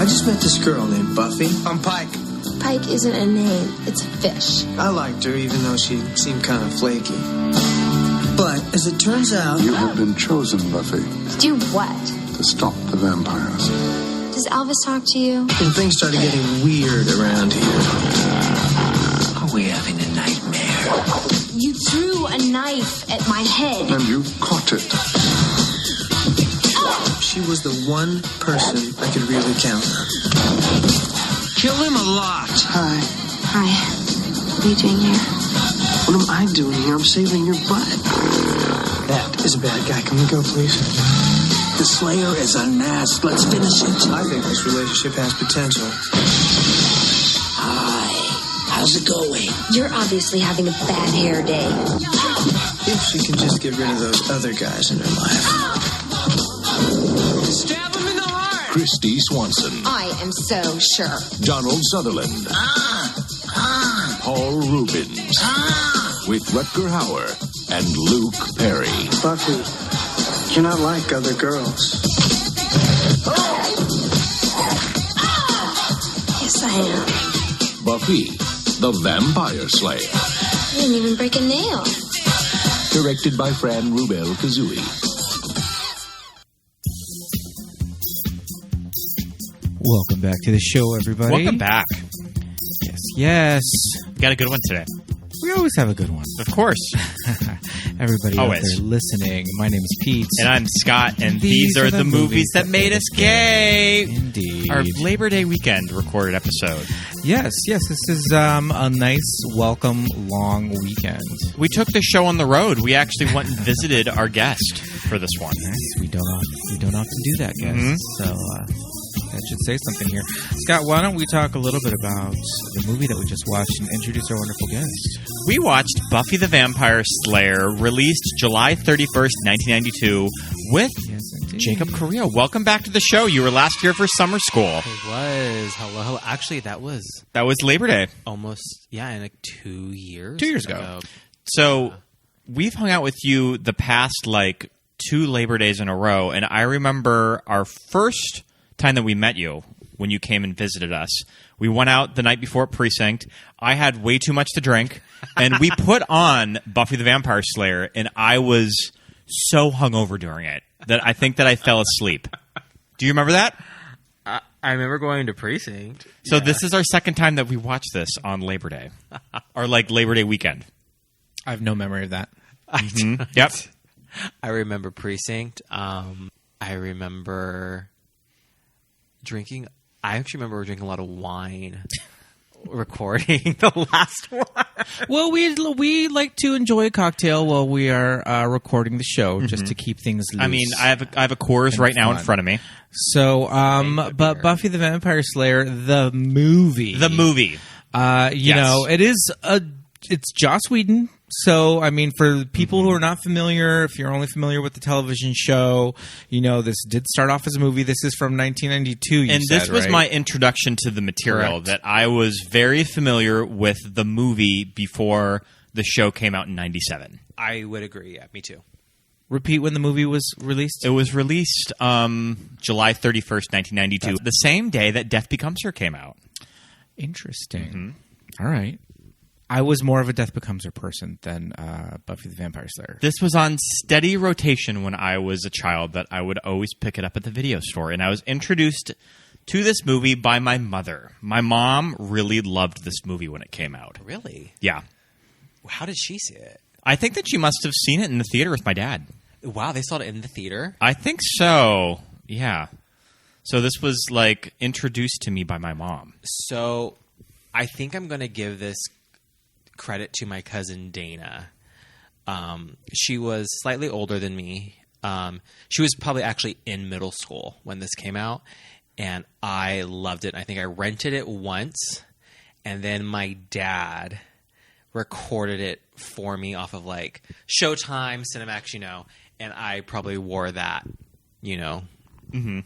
I just met this girl named Buffy. I'm Pike. Pike isn't a name. It's a fish. I liked her, even though she seemed kind of flaky. But, as it turns out... You have been chosen, Buffy. To do what? To stop the vampires. Does Elvis talk to you? And things started getting weird around here. Are we having a nightmare? You threw a knife at my head. And you caught it. She was the one person I could really count on. Kill him a lot. Hi. Hi. What are you doing here? What am I doing here? I'm saving your butt. That is a bad guy. Can we go, please? The Slayer is a nest. Let's finish it. I think this relationship has potential. Hi. How's it going? You're obviously having a bad hair day. If she can just get rid of those other guys in her life. Stab him in the heart. Kristy Swanson. I am so sure. Donald Sutherland. Paul Rubens. With Rutger Hauer and Luke Perry. Buffy, you're not like other girls. Yes, I am. Buffy The Vampire Slayer. I didn't even break a nail. Directed by Fran Rubel Kazooie. Welcome back to the show, everybody. Welcome back. Yes. We got a good one today. We always have a good one. Of course. Everybody out Always. there listening, my name is Pete. And I'm Scott, and these are the movies that made us gay. Indeed. Our Labor Day weekend recorded episode. Yes. This is a nice, welcome, long weekend. We took the show on the road. We actually went and visited our guest for this one. Yes, we don't often do that, guys. Mhm. So that should say something here. Scott, why don't we talk a little bit about the movie that we just watched and introduce our wonderful guest? We watched Buffy the Vampire Slayer, released July 31st, 1992, with Jacob Carrillo. Welcome back to the show. You were last here for summer school. It was. Hello. Actually, that was Labor Day. almost, in like 2 years. 2 years ago. So we've hung out with you the past, 2 Labor Days in a row, and I remember our first time that we met you when you came and visited us. We went out the night before at Precinct. I had way too much to drink, and we put on Buffy the Vampire Slayer, and I was so hungover during it that I think that I fell asleep. Do you remember that? I remember going to Precinct. So this is our second time that we watched this on Labor Day, or Labor Day weekend. I have no memory of that. Yep. I remember Precinct. I remember drinking. I actually remember drinking a lot of wine. Recording the last one. Well, we like to enjoy a cocktail while we are recording the show, just to keep things loose. I mean, I have a Coors right now in front of me. So, but Buffy the Vampire Slayer, the movie, you know, it's Joss Whedon. So, I mean, for people who are not familiar, if you're only familiar with the television show, this did start off as a movie. This is from 1992, and this was my introduction to the material. Correct. That I was very familiar with the movie before the show came out in 97. I would agree. Yeah, me too. Repeat when the movie was released? It was released July 31st, 1992, the same day that Death Becomes Her came out. Interesting. All right. I was more of a Death Becomes Her person than Buffy the Vampire Slayer. This was on steady rotation when I was a child, that I would always pick it up at the video store. And I was introduced to this movie by my mother. My mom really loved this movie when it came out. Really? Yeah. How did she see it? I think that she must have seen it in the theater with my dad. Wow, they saw it in the theater? I think so. Yeah. So this was introduced to me by my mom. So I think I'm going to give this credit to my cousin Dana. She was slightly older than me. She was probably actually in middle school when this came out, and I loved it. I think I rented it once, and then my dad recorded it for me off of Showtime, Cinemax, and I probably wore that,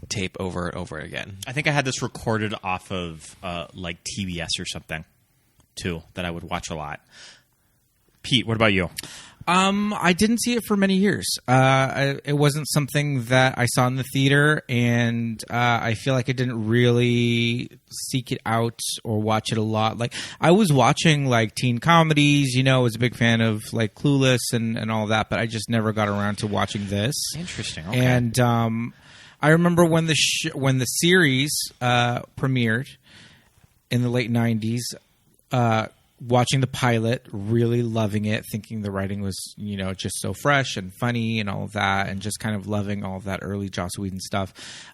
tape over and over again. I think I had this recorded off of TBS or something too, that I would watch a lot. Pete, what about you? I didn't see it for many years. It wasn't something that I saw in the theater, and I feel like I didn't really seek it out or watch it a lot. Like, I was watching like teen comedies, I was a big fan of like Clueless and all that, but I just never got around to watching this. Interesting. Okay. And I remember when the series premiered in the late 90s, watching the pilot, really loving it, thinking the writing was, just so fresh and funny and all of that, and just kind of loving all of that early Joss Whedon stuff.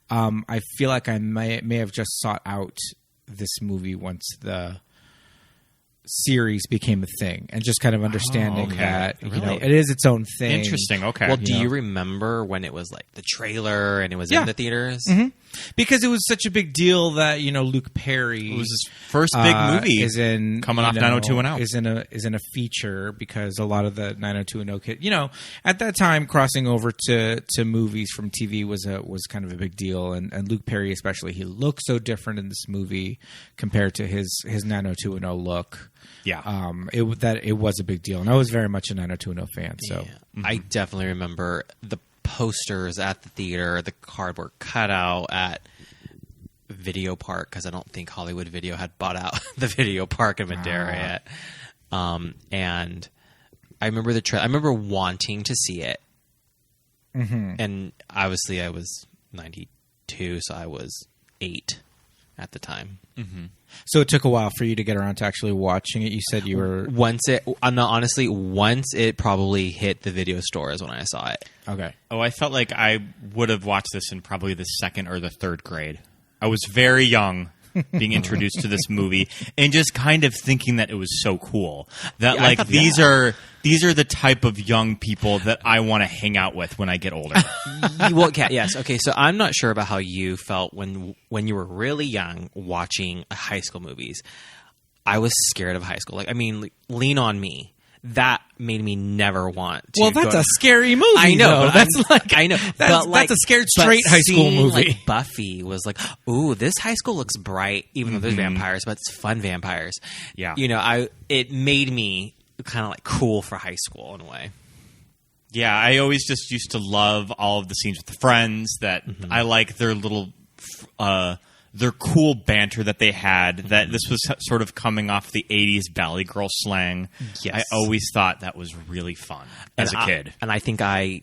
I feel like I may have just sought out this movie once the series became a thing, and just kind of understanding that Really? it is its own thing. Interesting. Okay. Well, do you remember when it was like the trailer and it was in the theaters? Mm-hmm. Because it was such a big deal that Luke Perry, It was his first big movie, is in coming off 90210. is in a feature, because a lot of the 90210 kid, at that time, crossing over to movies from TV was kind of a big deal, and Luke Perry especially, he looked so different in this movie compared to his 90210 look. Yeah. It was a big deal, and I was very much a 90210 fan. So I definitely remember the posters at the theater, the cardboard cutout at Video Park, because I don't think Hollywood Video had bought out the Video Park in Madera yet. And I remember the trailer. I remember wanting to see it, and obviously I was 92, so I was 8 at the time. So it took a while for you to get around to actually watching it. You said you were... Once it probably hit the video stores when I saw it. Okay. Oh, I felt like I would have watched this in probably the 2nd or the 3rd grade. I was very young being introduced to this movie, and just kind of thinking that it was so cool. That these are the type of young people that I want to hang out with when I get older. Yes. Okay, so I'm not sure about how you felt when you were really young watching high school movies. I was scared of high school. Lean on Me. That made me never want to. Well, that's a scary movie. I know. I know. That's a scared straight high school movie. Like Buffy was like, ooh, this high school looks bright, even though there's vampires, but it's fun vampires. Yeah. It made me kind of like cool for high school in a way. Yeah, I always just used to love all of the scenes with the friends. That I like their little, their cool banter that they had. That this was sort of coming off the 80s Valley Girl slang. Yes. I always thought that was really fun as a kid. And I think I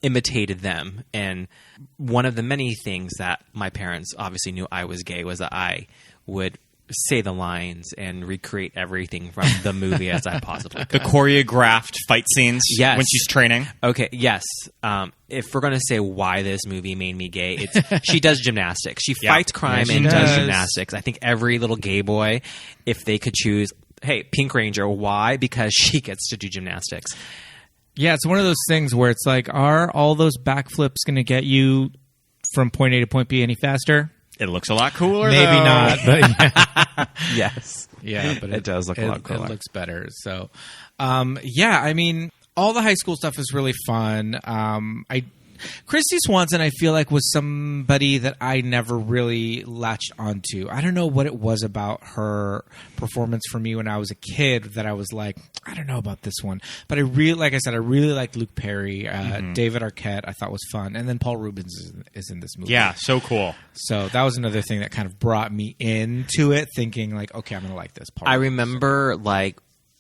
imitated them. And one of the many things that my parents obviously knew I was gay was that I would say the lines and recreate everything from the movie as I possibly could. The choreographed fight scenes when she's training. Okay, yes. If we're going to say why this movie made me gay, she does gymnastics. She fights crime and does gymnastics. I think every little gay boy, if they could choose, hey, Pink Ranger, why? Because she gets to do gymnastics. Yeah, it's one of those things where it's like, are all those backflips going to get you from point A to point B any faster? It looks a lot cooler, Maybe though. not, but yeah. Yes. Yeah, but it does look a lot cooler. It looks better. So, all the high school stuff is really fun. Kristy Swanson, I feel like, was somebody that I never really latched onto. I don't know what it was about her performance for me when I was a kid that I was like, I don't know about this one. But I really liked Luke Perry. David Arquette I thought was fun. And then Paul Rubens is in this movie. Yeah, so cool. So that was another thing that kind of brought me into it, thinking like, okay, I'm going to like this. I remember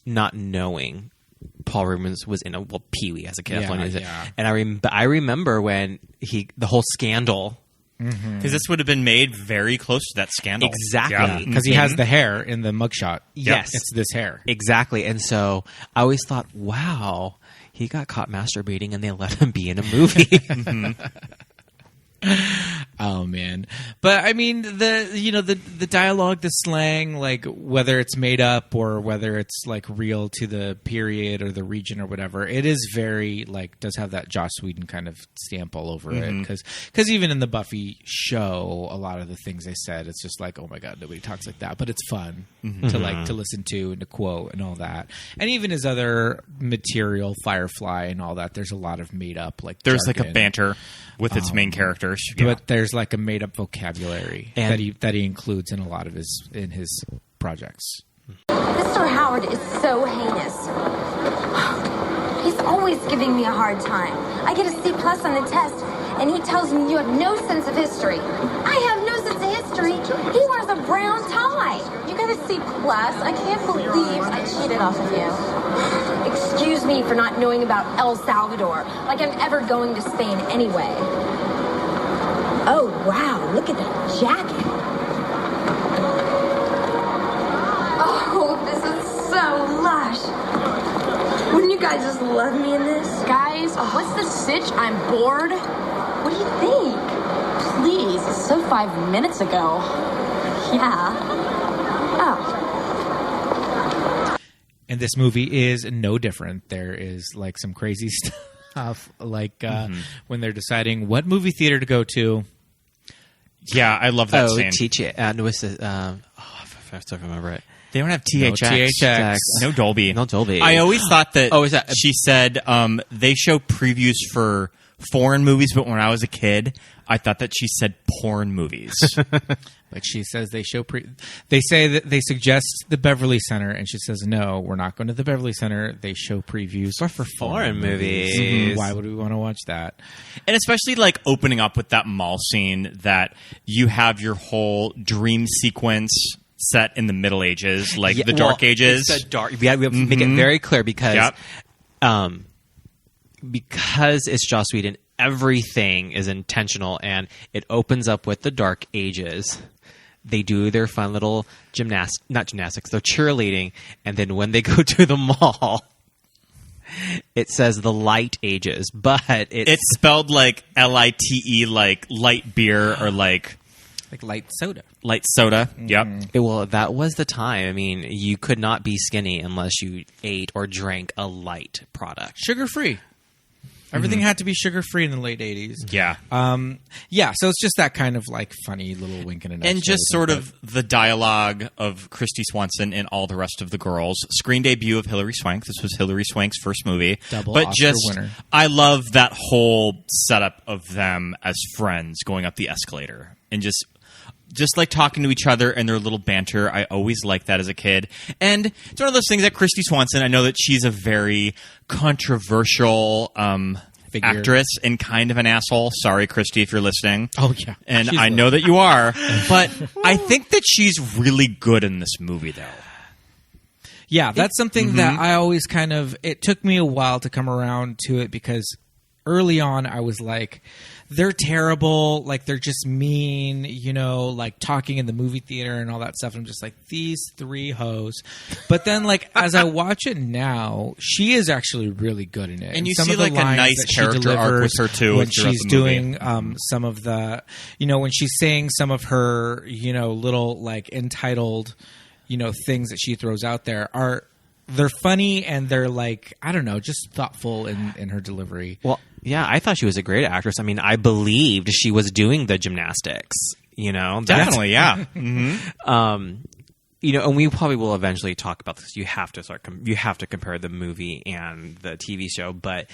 not knowing Paul Rubens was in Pee-wee as a kid. And I remember when the whole scandal. Because this would have been made very close to that scandal. Exactly. Because he has the hair in the mugshot. Yes. It's this hair. Exactly. And so I always thought, wow, he got caught masturbating and they let him be in a movie. Oh man. But I mean the dialogue, the slang, like whether it's made up or whether it's like real to the period or the region or whatever, it is very does have that Joss Whedon kind of stamp all over it, because even in the Buffy show, a lot of the things they said, it's just like, oh my god, nobody talks like that, but it's fun to listen to and to quote and all that. And even his other material, Firefly and all that, there's a lot of made up there's jargon. like a banter with its main characters, but there's like a made up vocabulary that he includes in a lot of his projects. Mr. Howard is so heinous. He's always giving me a hard time. I get a C+ on the test, and he tells me you have no sense of history. I have no sense of history. He wears a brown tie. You got a C+. I can't believe I cheated off of you. Excuse me for not knowing about El Salvador, like I'm ever going to Spain anyway. Oh, wow, look at that jacket. Oh, this is so lush. Wouldn't you guys just love me in this? Guys, what's the sitch? I'm bored. What do you think? Please, it's so 5 minutes ago. Yeah. Oh. And this movie is no different. There is like some crazy stuff, like when they're deciding what movie theater to go to. Yeah, I love that scene. I still remember it. They don't have THX. No THX. No Dolby. No Dolby. I always thought that, is that she said they show previews for foreign movies, but when I was a kid, I thought that she said porn movies. Like she says they show they say that they suggest the Beverly Center, and she says, no, we're not going to the Beverly Center. They show previews for foreign movies. Mm-hmm. Why would we want to watch that? And especially like opening up with that mall scene that you have your whole dream sequence set in the Middle Ages, like the Dark Ages. It's the dark. We have to make it very clear because it's Joss Whedon, everything is intentional, and it opens up with the Dark Ages. They do their fun little not gymnastics, they're cheerleading, and then when they go to the mall, it says the Light Ages, but it's spelled like LITE, like light beer or like light soda. Light soda. Yep. Well, that was the time. I mean, you could not be skinny unless you ate or drank a light product. Sugar-free. Everything had to be sugar-free in the late 80s. Yeah. So it's just that kind of like funny little wink and a nudge. And just sort of the dialogue of Kristy Swanson and all the rest of the girls. Screen debut of Hilary Swank. This was Hilary Swank's first movie. Double but Oscar just, winner. I love that whole setup of them as friends going up the escalator. And just like talking to each other and their little banter. I always liked that as a kid. And it's one of those things that Kristy Swanson, I know that she's a very controversial actress and kind of an asshole. Sorry, Kristy, if you're listening. Oh, yeah. And I know that you are. But I think that she's really good in this movie, though. Yeah, that's something that I always it took me a while to come around to it because early on I was like, they're terrible, like they're just mean, like talking in the movie theater and all that stuff. I'm just like, these three hoes. But then like as I watch it now, she is actually really good in it. And you some see of the like a lines nice that she character arc with her too when throughout she's the movie. doing some of the, when she's saying some of her, little like entitled, things that she throws out there they're funny and they're like, I don't know, just thoughtful in her delivery. Well, yeah, I thought she was a great actress. I mean, I believed she was doing the gymnastics, Definitely, yeah. And we probably will eventually talk about this. You have to you have to compare the movie and the TV show, but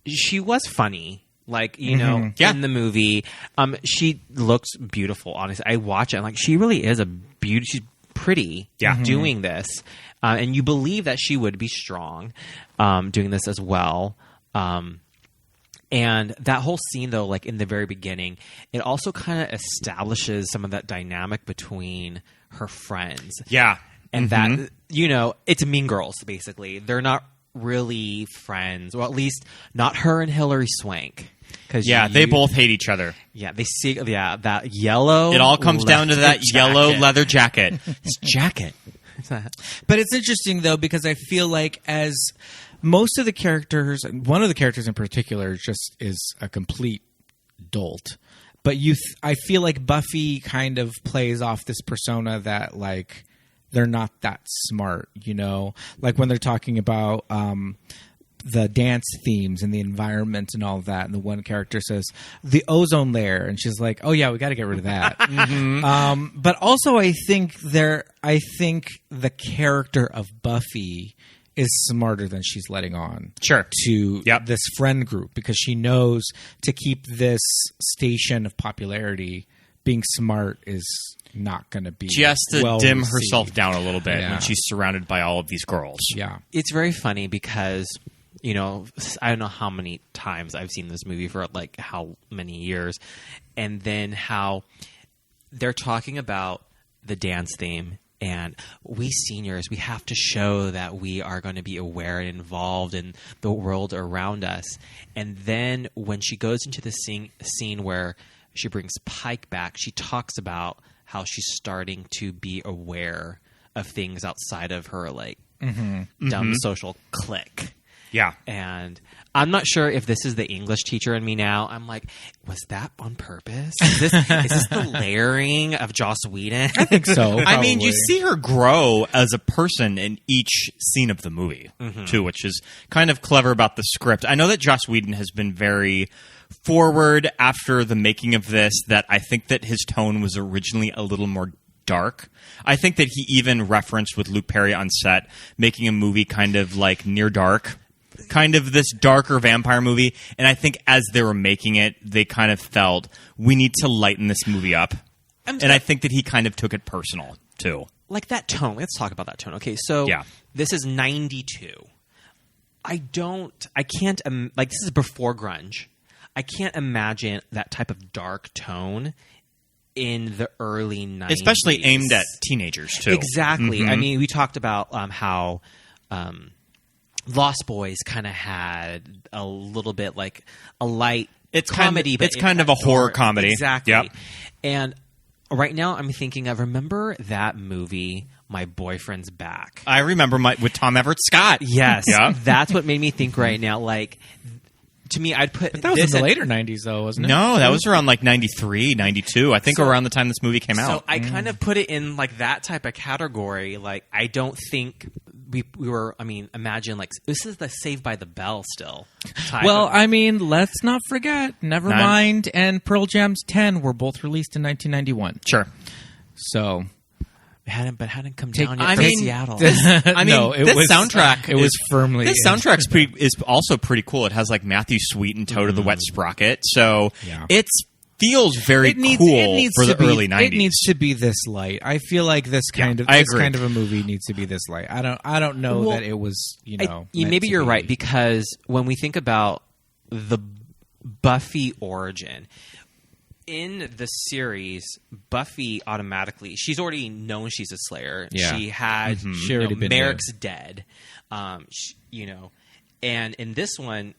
she was funny. Like, in the movie, she looks beautiful, honestly. I watch it, and like, she really is a beauty. She's pretty doing this. And you believe that she would be strong doing this as well. And that whole scene, though, like in the very beginning, it also kind of establishes some of that dynamic between her friends. Yeah. And that, it's Mean Girls, basically. They're not really friends. Well, at least not her and Hilary Swank. They both hate each other. Yeah, they see. Yeah, that yellow. It all comes down to that yellow leather jacket. This jacket. But it's interesting though because I feel like as most of the characters, one of the characters in particular, just is a complete dolt. But I feel like Buffy kind of plays off this persona that like they're not that smart. Like when they're talking about the dance themes and the environment and all that, and the one character says the ozone layer, and she's like, oh yeah, we got to get rid of that. But also I think the character of Buffy is smarter than she's letting on to this friend group, because she knows to keep this station of popularity being smart is not going to be. She has to well dim received. herself down a little bit Yeah. when she's surrounded by all of these girls. Yeah. It's very funny because, you know, I don't know how many times I've seen this movie for like how many years, and then how they're talking about the dance theme. And we seniors, we have to show that we are going to be aware and involved in the world around us. And then when she goes into the scene where she brings Pike back, she talks about how she's starting to be aware of things outside of her like dumb social clique. Yeah. And I'm not sure if this is the English teacher in me now. I'm like, was that on purpose? Is this the layering of Joss Whedon? I think so. I mean, you probably. see her grow as a person in each scene of the movie, too, which is kind of clever about the script. I know that Joss Whedon has been very forward after the making of this, that I think that his tone was originally a little more dark. I think that he even referenced with Luke Perry on set making a movie kind of like Near Dark, kind of this darker vampire movie. And I think as they were making it, they kind of felt, we need to lighten this movie up. And I think that he kind of took it personal, too. Like that tone. Let's talk about that tone. Okay, so this is 92. I can't, like, this is before grunge. I can't imagine that type of dark tone in the early 90s. Especially aimed at teenagers, too. Exactly. I mean, we talked about how Lost Boys kind of had a little bit like a light comedy. It's kind of a horror comedy. Exactly. Yep. And right now I'm thinking of, remember that movie, My Boyfriend's Back? I remember with Tom Everett Scott. Yes. Yeah. That's what made me think right now. Like, to me, I'd put But that was this in the at- later 90s, though, wasn't it? No, that was around like 93, 92. I think around the time this movie came So out. I kind of put it in like that type of category. Like, I don't think we were. I mean, imagine like this is the Saved by the Bell still. Type Well, of- I mean, let's not forget Nevermind and Pearl Jam's 10 were both released in 1991. Sure. So hadn't come Take- down yet I from mean, Seattle. I mean, No, it this was- soundtrack it was firmly This in. soundtrack's is also pretty cool. It has like Matthew Sweet and Toad of the Wet Sprocket, so Yeah. it feels very cool for the early 90s. It needs to be this light. I feel like this kind of I this agree. kind of a movie needs to be this light. I don't know Well, that it was, meant maybe to you're be. right, because when we think about the Buffy origin in the series, Buffy automatically, she's already known she's a Slayer. Yeah. She had She already been Merrick's dead, and in this one,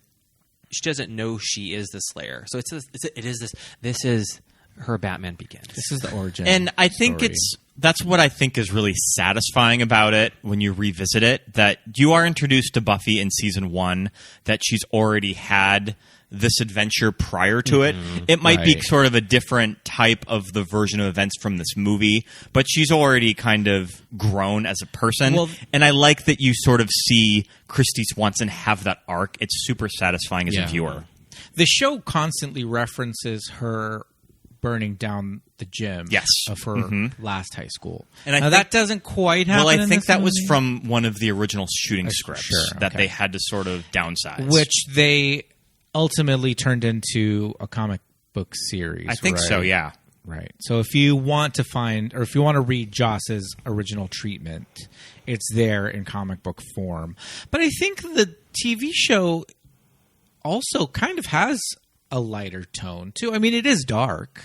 she doesn't know she is the Slayer. So this is her Batman Begins. This is the origin. And I think story. that's what I think is really satisfying about it when you revisit it, that you are introduced to Buffy in season 1, that she's already had this adventure prior to it. It might be Right. sort of a different type of the version of events from this movie, but she's already kind of grown as a person. Well- And I like that you sort of see Kristy Swanson have that arc. It's super satisfying as a Yeah. viewer. The show constantly references her burning down the gym Yes. of her last high school. And I now, think- that doesn't quite happen. Well, I in think this that was movie, from one of the original shooting scripts sure, that okay. they had to sort of downsize. which they ultimately turned into a comic book series. I think so, right? yeah. Right. So if you want to find, or if you want to read Joss's original treatment, it's there in comic book form. But I think the TV show also kind of has a lighter tone too. I mean, it is dark,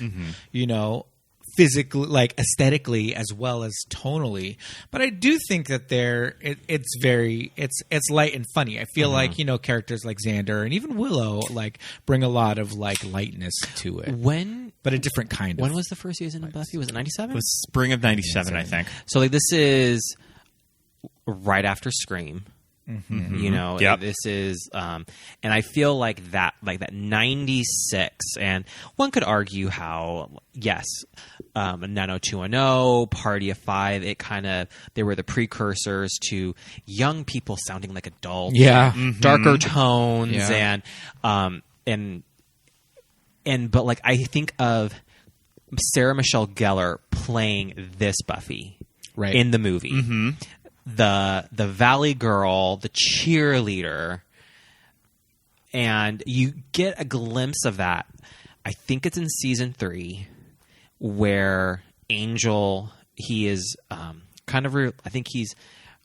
physically, like aesthetically as well as tonally. But I do think that it's light and funny. I feel like characters like Xander and even Willow like bring a lot of like lightness to it. But a different kind of. When was the first season of Buffy? Was it 97? It was spring of 97, I think. So like this is right after Scream. Yep. This is and I feel like that 96, and one could argue how yes, 90210, Party of Five, they were the precursors to young people sounding like adults, darker tones, Yeah. but like I think of Sarah Michelle Gellar playing this Buffy Right. in the movie. The Valley Girl, the cheerleader, and you get a glimpse of that. I think it's in season 3 where Angel, he is kind of I think he's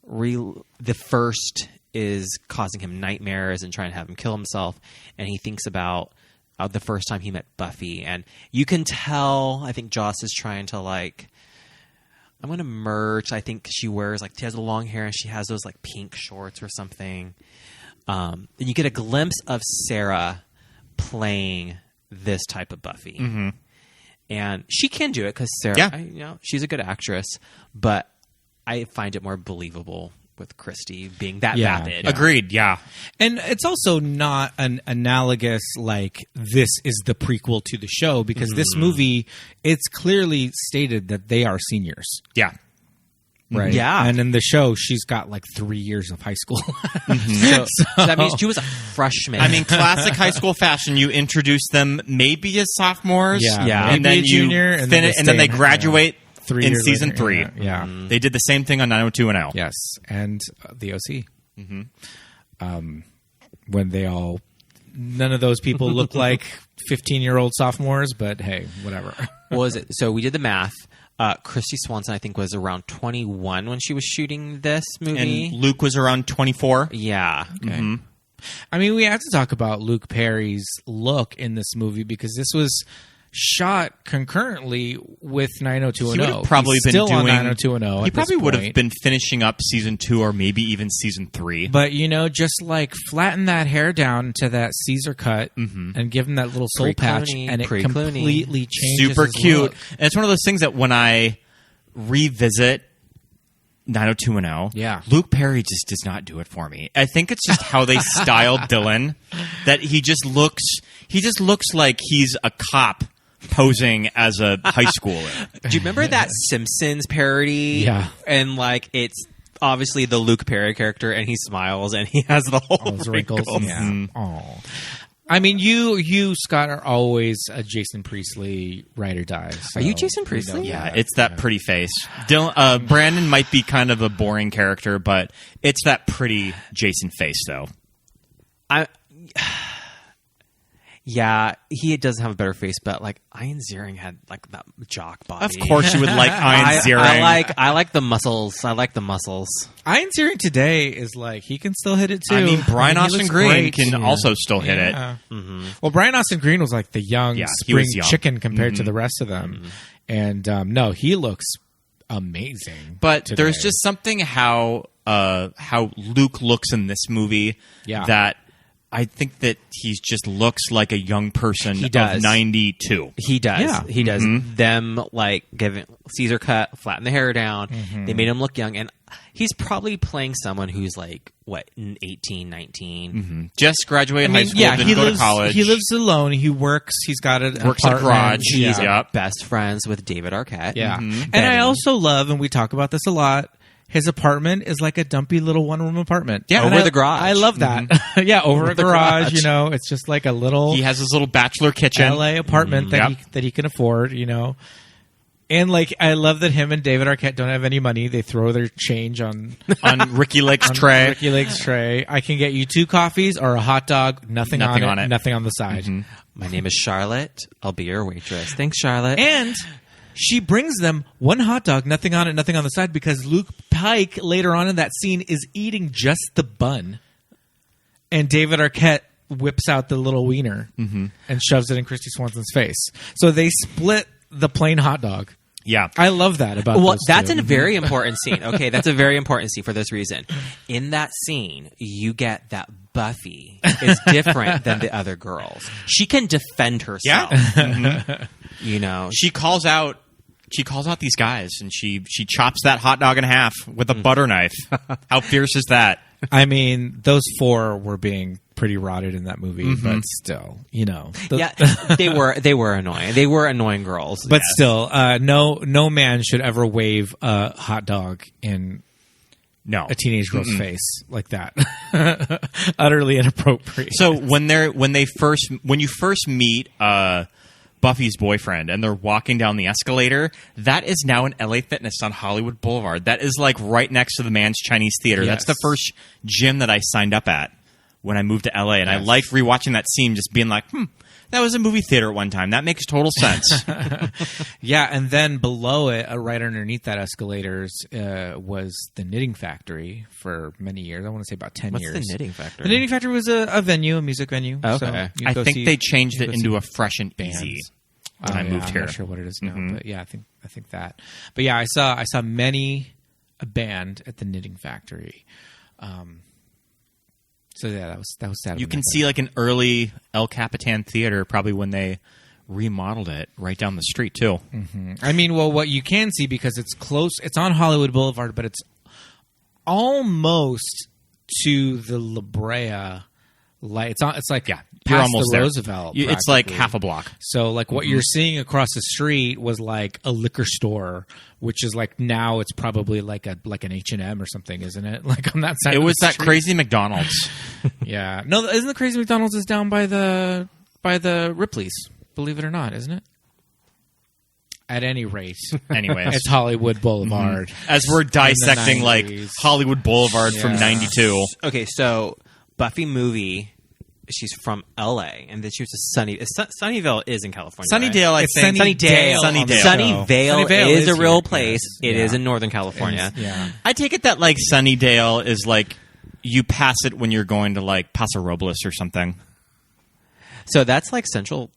the first is causing him nightmares and trying to have him kill himself, and he thinks about the first time he met Buffy, and you can tell, I think Joss is trying to like, I'm going to merge. I think she wears like, she has the long hair and she has those like pink shorts or something. And you get a glimpse of Sarah playing this type of Buffy. Mm-hmm. And she can do it because Sarah, Yeah. she's a good actress, but I find it more believable with Kristy being that vapid. Agreed, yeah. And it's also not an analogous, like, this is the prequel to the show, because this movie, it's clearly stated that they are seniors. Yeah. Right. Yeah. And in the show, she's got like 3 years of high school. So that means she was a freshman. I mean, classic high school fashion. You introduce them maybe as sophomores, Yeah. and then Maybe a junior, and then finish, they and then stay they in- graduate 3 in years season later. 3. Yeah. They did the same thing on 90210. Yes. And the OC. When they all, none of those people look like 15-year-old sophomores, but hey, whatever. What was it? So we did the math. Kristy Swanson, I think, was around 21 when she was shooting this movie. And Luke was around 24. Yeah. Okay. I mean, we have to talk about Luke Perry's look in this movie, because this was shot concurrently with He would 90210. have probably He's been still on doing 90210. He probably would have point. been finishing up season 2 or maybe even season 3. But, just like flatten that hair down to that Caesar cut and give him that little soul patch, Pre-Clooney, and it pre-Clooney. completely changes Super his cute. look. And it's one of those things that when I revisit 90210, Yeah. Luke Perry just does not do it for me. I think it's just how they styled Dylan, that he just looks like he's a cop posing as a high schooler. Do you remember that Simpsons parody? Yeah. And like it's obviously the Luke Perry character, and he smiles and he has the whole All those wrinkles. wrinkles. Yeah. Oh. I mean, you, Scott, are always a Jason Priestley ride or die. So Are you Jason Priestley? Yeah, it's that pretty face. Dylan, Brandon might be kind of a boring character, but it's that pretty Jason face, though. Yeah, he doesn't have a better face, but like Ian Ziering had like that jock body. Of course, you would like Ian Ziering. I like the muscles. I like the muscles. Ian Ziering today is like, he can still hit it too. I mean, Brian he Austin looks Green great. can also still hit it. Well, Brian Austin Green was like the young Yeah, he spring was young. chicken compared to the rest of them. And no, he looks amazing. But today. there's just something how Luke looks in this movie that I think that he just looks like a young person He does. of 92. He does. Yeah. He does. Them like giving Caesar cut, flatten the hair down. They made him look young, and he's probably playing someone who's like what, 18, 19. Just graduated high school, didn't he go lives. to college. He lives alone. He works. He's got an Works at a apartment. garage. He's Yep. best friends with David Arquette. Yeah, and Benny. I also love, and we talk about this a lot, his apartment is like a dumpy little one-room apartment. Yeah, And over the garage. I love that. Yeah, over a the garage. garage. It's just like a little He has his little bachelor kitchen. LA apartment Yep. that he can afford. And like, I love that him and David Arquette don't have any money. They throw their change on Ricky Lake's tray. Ricky Lake's tray. I can get you 2 coffees or a hot dog. Nothing on it. Nothing on the side. My name is Charlotte. I'll be your waitress. Thanks, Charlotte. And she brings them 1 hot dog, nothing on it, nothing on the side, because Luke Pike later on in that scene is eating just the bun, and David Arquette whips out the little wiener and shoves it in Kristy Swanson's face. So they split the plain hot dog. Yeah. I love that about Well, those that's two. a very important scene. Okay, that's a very important scene for this reason. In that scene, you get that Buffy is different than the other girls. She can defend herself. Yeah. She calls out these guys, and she chops that hot dog in half with a butter knife. How fierce is that? I mean, those 4 were being pretty rotted in that movie, but still, Yeah, they were annoying. They were annoying girls. But still, no man should ever wave a hot dog in a teenage girl's face like that. Utterly inappropriate. So when you first meet Buffy's boyfriend and they're walking down the escalator, that is now an LA Fitness on Hollywood Boulevard. That is like right next to the Man's Chinese Theater. Yes. That's the first gym that I signed up at when I moved to LA, and I liked rewatching that scene, just being like, That was a movie theater at one time. That makes total sense. Yeah, and then below it, right underneath that escalators, was the Knitting Factory for many years. I want to say about 10 years. What's the Knitting Factory? The Knitting Factory was a venue, a music venue. Okay. So you I go think see- they changed you it go into see a Fresh and bands. Easy when I moved I'm here. not sure what it is now, but yeah, I think that. But yeah, I saw many a band at the Knitting Factory. So yeah, that was sad. You can see like an early El Capitan theater probably when they remodeled it right down the street too. I mean, well, what you can see because it's close, it's on Hollywood Boulevard, but it's almost to the La Brea. It's like You're past almost the there. Roosevelt. It's like practically. half a block. So like what you're seeing across the street was like a liquor store, which is like now it's probably like an H&M or something, isn't it? Like on that side. It of was the that street. crazy McDonald's. Yeah. No, isn't the crazy McDonald's is down by the Ripley's? Believe it or not, isn't it? At any rate, Anyways, it's Hollywood Boulevard. as we're dissecting like 90s. Hollywood Boulevard from Yeah. 92. Okay, so Buffy movie. She's from L.A. and then she was to Sunnyvale is in California. Sunnydale, I It's think. Sunnydale. Sunnydale. Sunnyvale is a real here, place. yes. It Yeah. is in Northern California. Yeah. I take it that like Sunnydale is like you pass it when you're going to like Paso Robles or something. So that's like Central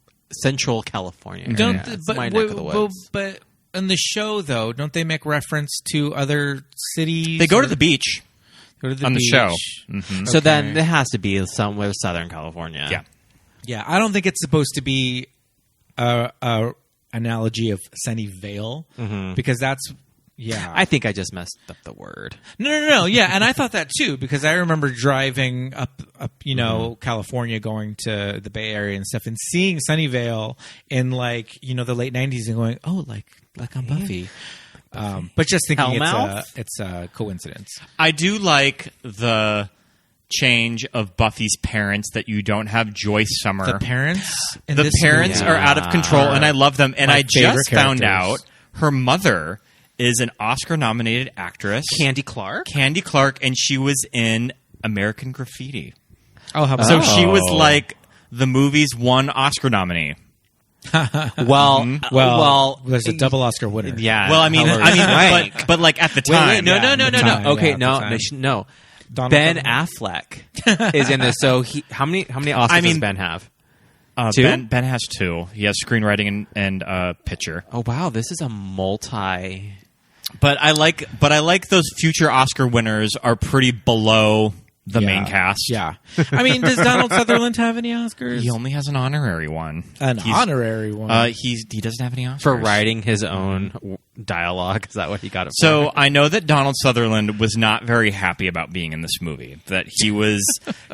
California. Don't Yeah, it's but, my neck of the woods. but in the show though, don't they make reference to other cities? They go or- to the beach go to the on the beach? show. So then Okay. it has to be somewhere Southern California. Yeah. Yeah, I don't think it's supposed to be a analogy of Sunnyvale because that's I think I just messed up the word. No. Yeah, and I thought that too because I remember driving up California, going to the Bay Area and stuff, and seeing Sunnyvale in like the late '90s and going, oh, like on Buffy. But just thinking Hellmouth? it's a coincidence. I do like the change of Buffy's parents that you don't have Joyce Summer. The parents, in The this parents movie are out of control, and I love them. And my I favorite just found characters. out her mother is an Oscar-nominated actress, Candy Clark? Candy Clark, and she was in American Graffiti. Oh, how about So she was like the movie's one Oscar nominee. Well, there's a double Oscar winner. yeah. Well, I mean, Right. but like at the Wait, time, wait, no. at the time, Okay, yeah, at no, the time. no. Donald Ben Sutherland. Affleck is in this. So how many Oscars does Ben have? Two? Ben has two. He has screenwriting and picture. Oh wow, this is a multi. But I like those future Oscar winners are pretty below the main cast. Yeah. I mean, does Donald Sutherland have any Oscars? He only has an honorary one. Honorary one. He doesn't have any Oscars For writing his own dialogue. Is that what he got it for? So I know that Donald Sutherland was not very happy about being in this movie. That he was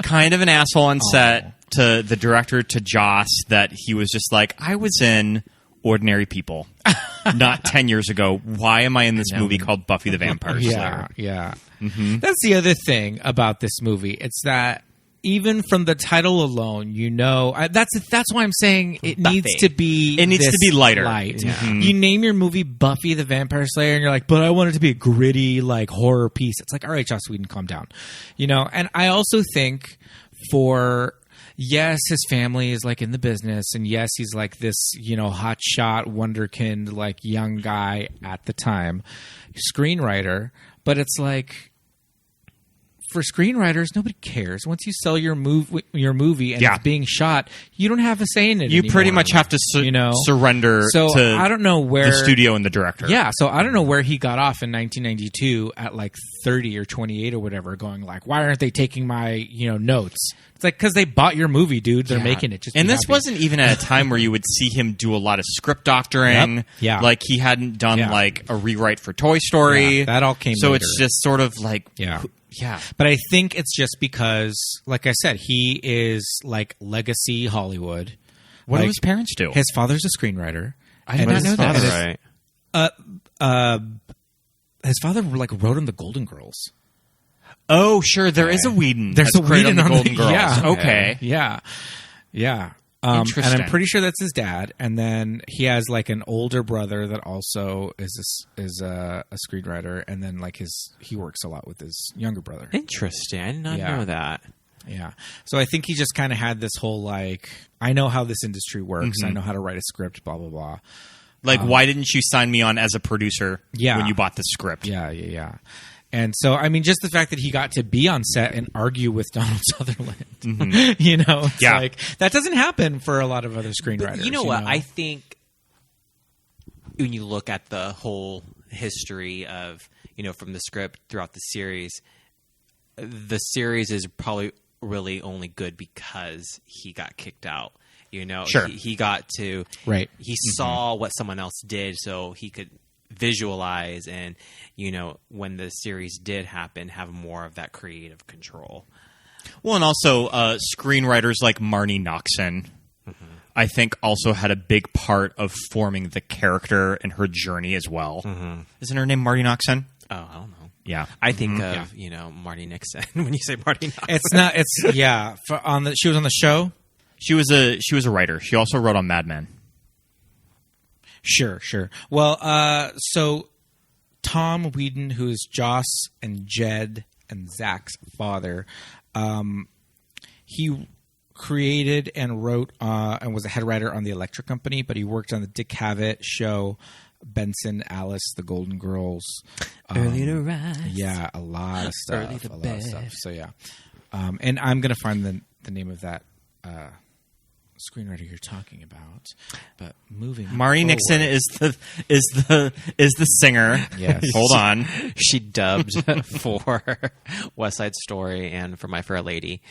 kind of an asshole on set to the director, to Joss. That he was just like, I was in Ordinary People not 10 years ago. Why am I in this movie called Buffy the Vampire Slayer? Yeah. That's the other thing about this movie. It's that even from the title alone, that's why I'm saying it needs to be. It needs to be lighter. Light. You name your movie Buffy the Vampire Slayer, and you're like, but I want it to be a gritty like horror piece. It's like, all right, Joss Whedon, calm down. And I also think yes, his family is like in the business, and yes, he's like this, hot shot, wonderkind, like young guy at the time, screenwriter. But it's like, for screenwriters, nobody cares. Once you sell your movie and it's being shot, you don't have a say in it. You anymore. pretty much have to surrender So to I don't know where the studio and the director. Yeah, so I don't know where he got off in 1992 at like 30 or 28 or whatever, going like, why aren't they taking my notes? It's like, because they bought your movie, dude. They're making it. Just and be this happy. wasn't even at a time where you would see him do a lot of script doctoring. Yep. Yeah. Like he hadn't done Yeah. like a rewrite for Toy Story. Yeah, that all came So later. it's just sort of like, Yeah. yeah. But I think it's just because, like I said, he is like legacy Hollywood. What do Like, his parents do? His father's a screenwriter. I did And not his know that. father- right. His father like wrote him the Golden Girls. Oh, sure. There is a Whedon. There's that's a great Whedon on the on Golden Girls. Yeah. Okay. Yeah. And Interesting. I'm pretty sure that's his dad. And then he has like an older brother that also is a screenwriter. And then like he works a lot with his younger brother. Interesting. I did not Yeah. know that. Yeah. So I think he just kind of had this whole like, I know how this industry works. I know how to write a script, blah, blah, blah. Like, why didn't you sign me on as a producer when you bought the script? Yeah. And so, I mean, just the fact that he got to be on set and argue with Donald Sutherland, you know, it's like, that doesn't happen for a lot of other screenwriters. But you know what? I think when you look at the whole history of, you know, from the script throughout the series is probably really only good because he got kicked out. You know, sure. He got to, right. He saw what someone else did, so he could visualize and, you know, when the series did happen, have more of that creative control. Well, and also screenwriters like Marnie Noxon, I think, also had a big part of forming the character and her journey as well. Isn't her name Marty Noxon? Oh, I don't know. Yeah, I think of you know, Marty Nixon when you say Marty Noxon. It's not. It's she was on the show. She was a writer. She also wrote on Mad Men. Sure. Well, so Tom Whedon, who is Joss and Jed and Zach's father, he created and wrote and was a head writer on the Electric Company, but he worked on the Dick Cavett show, Benson, Alice, The Golden Girls, Early to Rise. Yeah, a lot of stuff. Early to a lot bed. of stuff. So yeah, and I'm gonna find the name of that screenwriter you're talking about. But moving, Marnie Nixon is the singer. Yes. Hold on. She dubbed for West Side Story and for My Fair Lady.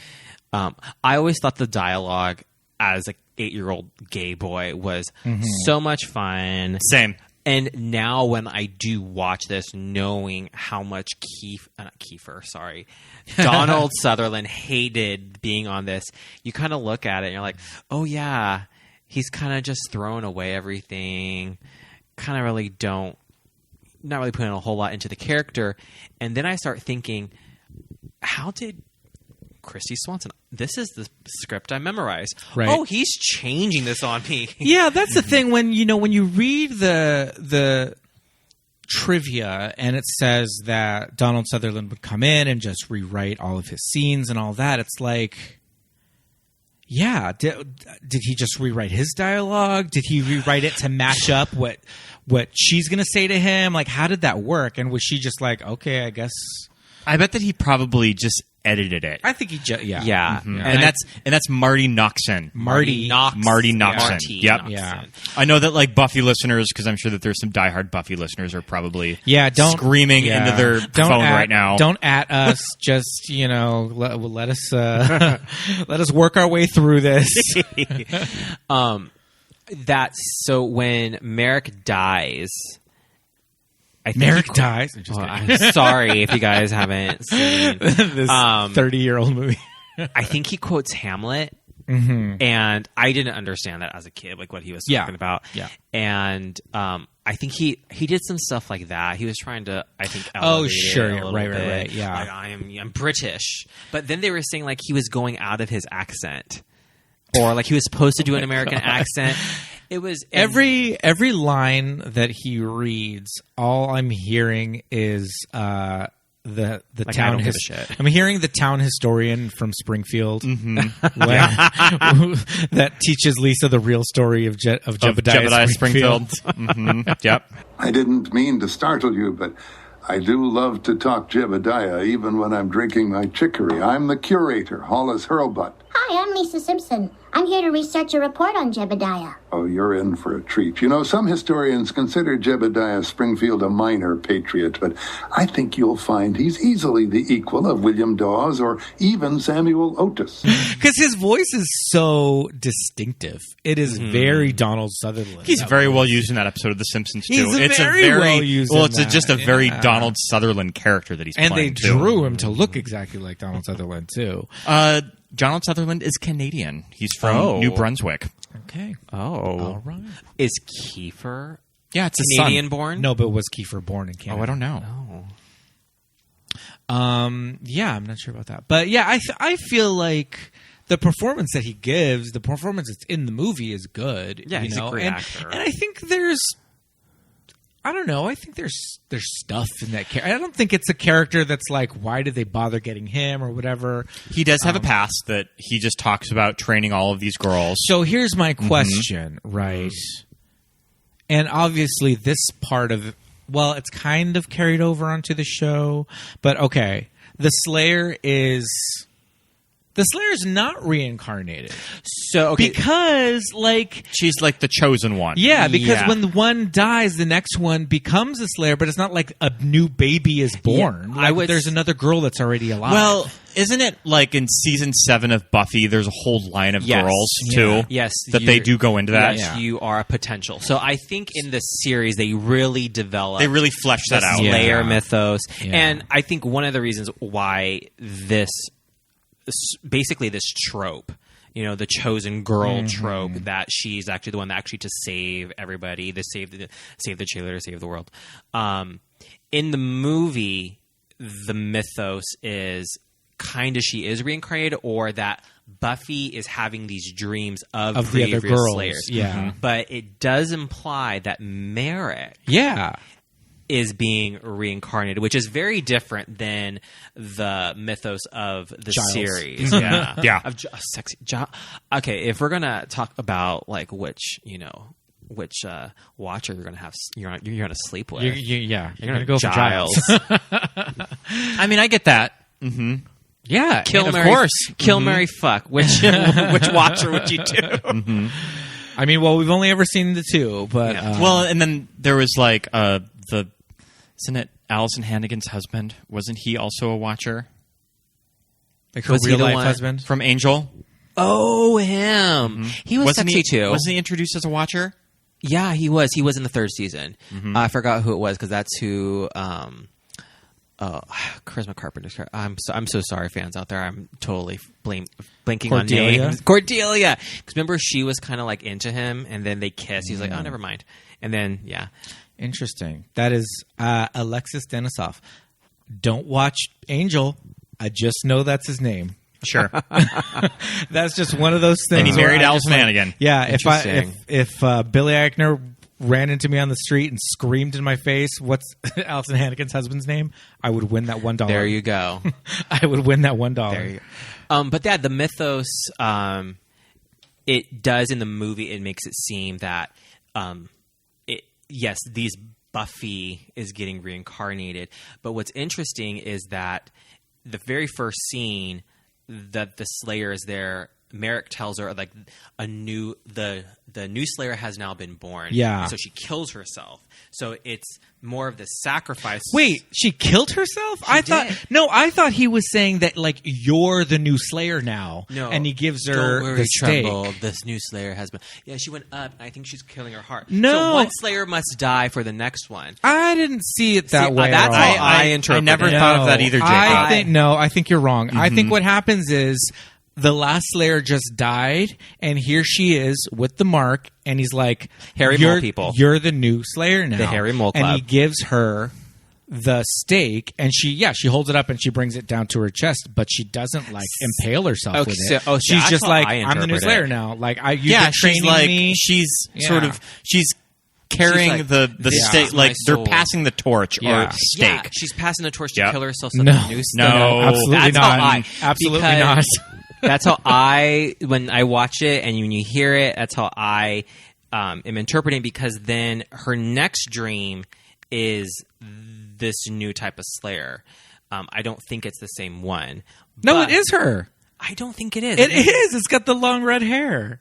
I always thought the dialogue as a 8-year-old gay boy was so much fun. Same. And now when I do watch this, knowing how much Donald Sutherland hated being on this, you kind of look at it and you're like, oh yeah, he's kind of just throwing away everything. Kind of really not really putting a whole lot into the character. And then I start thinking, how did Kristy Swanson, this is the script I memorized. Right. Oh, he's changing this on me. Yeah, that's the thing. When you read the trivia and it says that Donald Sutherland would come in and just rewrite all of his scenes and all that, it's like, yeah, did he just rewrite his dialogue? Did he rewrite it to match up what she's going to say to him? Like, how did that work? And was she just like, okay, I guess? I bet that he probably just edited it. I think he just yeah. And that's Marty Noxon. Marty Noxon. Yep. Yeah. I know that like Buffy listeners, because I'm sure that there's some diehard Buffy listeners are probably screaming into their phone right now. Don't at us. Just let us let us work our way through this. So when Merrick dies. Merrick dies. I'm sorry if you guys haven't seen this 30-year-old movie. I think he quotes Hamlet, and I didn't understand that as a kid, like what he was talking about. Yeah, and I think he did some stuff like that. He was trying to, I think, elevate it a little bit. Right. Yeah, like, I'm British, but then they were saying like he was going out of his accent, or like he was supposed to do an American accent. It was every line that he reads. All I'm hearing is the like, town. I'm hearing the town historian from Springfield that teaches Lisa the real story of Jebediah Springfield. Yep. I didn't mean to startle you, but I do love to talk Jebediah, even when I'm drinking my chicory. I'm the curator, Hollis Hurlbutt. Hi, I'm Lisa Simpson. I'm here to research a report on Jebediah. Oh, you're in for a treat. You know, some historians consider Jebediah Springfield a minor patriot, but I think you'll find he's easily the equal of William Dawes or even Samuel Otis. Because his voice is so distinctive. It is very Donald Sutherland. He's very well used in that episode of The Simpsons, too. It's very well used. Well, it's just a very Donald Sutherland character that he's playing, and they drew him to look exactly like Donald Sutherland, too. Donald Sutherland is Canadian. He's from New Brunswick. Okay. Oh. All right. Is Kiefer it's Canadian born? No, but was Kiefer born in Canada? Oh, I don't know. Yeah, I'm not sure about that. But yeah, I feel like the performance that he gives, the performance that's in the movie is good. Yeah, he's a great actor. And I think there's I don't know. I think there's stuff in that character. I don't think it's a character that's like, why did they bother getting him or whatever. He does have a past that he just talks about training all of these girls. So here's my question, right? And obviously this part of, well, it's kind of carried over onto the show, but okay. The Slayer is not reincarnated. So, okay. Because, like... She's like the chosen one. Yeah, because when the one dies, the next one becomes a Slayer, but it's not like a new baby is born. Yeah, like, there's another girl that's already alive. Well, isn't it like in season 7 of Buffy, there's a whole line of girls, too? Yes. That they do go into that? Yes, you are a potential. So I think in this series, they really develop... They really flesh that out. Slayer mythos. Yeah. And I think one of the reasons why basically this trope, the chosen girl trope, that she's actually the one that actually to save everybody, to save the cheerleader, save the world. In the movie, the mythos is kind of she is reincarnated, or that Buffy is having these dreams of the other girls. Slayers. Yeah. But it does imply that Merrick is being reincarnated, which is very different than the mythos of the series. Yeah. Of sexy okay, if we're gonna talk about like which watcher you're gonna have, you're gonna sleep with. You're gonna go for Giles. I mean, I get that. Mm-hmm. Yeah, kill Mary, of course. Kill Mary fuck. Which watcher would you do? I mean, well, we've only ever seen the two, but well, and then there was like isn't it Allison Hannigan's husband? Wasn't he also a watcher? Like her real life husband from Angel? Oh, him. He was sexy too. Wasn't he introduced as a watcher? Yeah, he was. He was in the 3rd season. I forgot who it was because that's who. Charisma Carpenter's character. I'm so sorry, fans out there. I'm totally blanking on names. Cordelia. Because remember, she was kind of like into him, and then they kissed. He's like, oh, never mind. And then, yeah. Interesting. That is Alexis Denisof. Don't watch Angel. I just know that's his name. Sure. That's just one of those things. And he married Allison Hannigan. Yeah. If Billy Eichner ran into me on the street and screamed in my face, "What's Allison Hannigan's husband's name?" I would win that $1. There you go. I would win that $1. There you go. But yeah, the mythos. It does in the movie. It makes it seem that. Yes, these Buffy is getting reincarnated. But what's interesting is that the very first scene that the Slayer is there, Merrick tells her like the new Slayer has now been born. Yeah. So she kills herself. So it's more of the sacrifice. Wait, she killed herself? I thought he was saying that like you're the new Slayer now. No, and he gives her don't worry, the stake. Tremble, this new Slayer has been. Yeah, she went up. And I think she's killing her heart. No, so one Slayer must die for the next one. I didn't see it that way. That's how I interpret. I never thought of that either, Jacob. I think you're wrong. I think what happens is the last Slayer just died, and here she is with the mark, and he's like, Harry Mole people. You're the new Slayer now. The Harry Mole Club. And he gives her the stake, and she holds it up and she brings it down to her chest, but she doesn't like impale herself with it. She's just like, I'm the new Slayer now. Like she's like me. She's sort of carrying like, the stake, like they're passing the torch or stake. Yeah, she's passing the torch to kill herself. So no, new no, absolutely not. Absolutely not. That's how when I watch it and when you hear it, that's how I am interpreting, because then her next dream is this new type of Slayer. I don't think it's the same one. No, it is her. I don't think it is. It is. It's got the long red hair.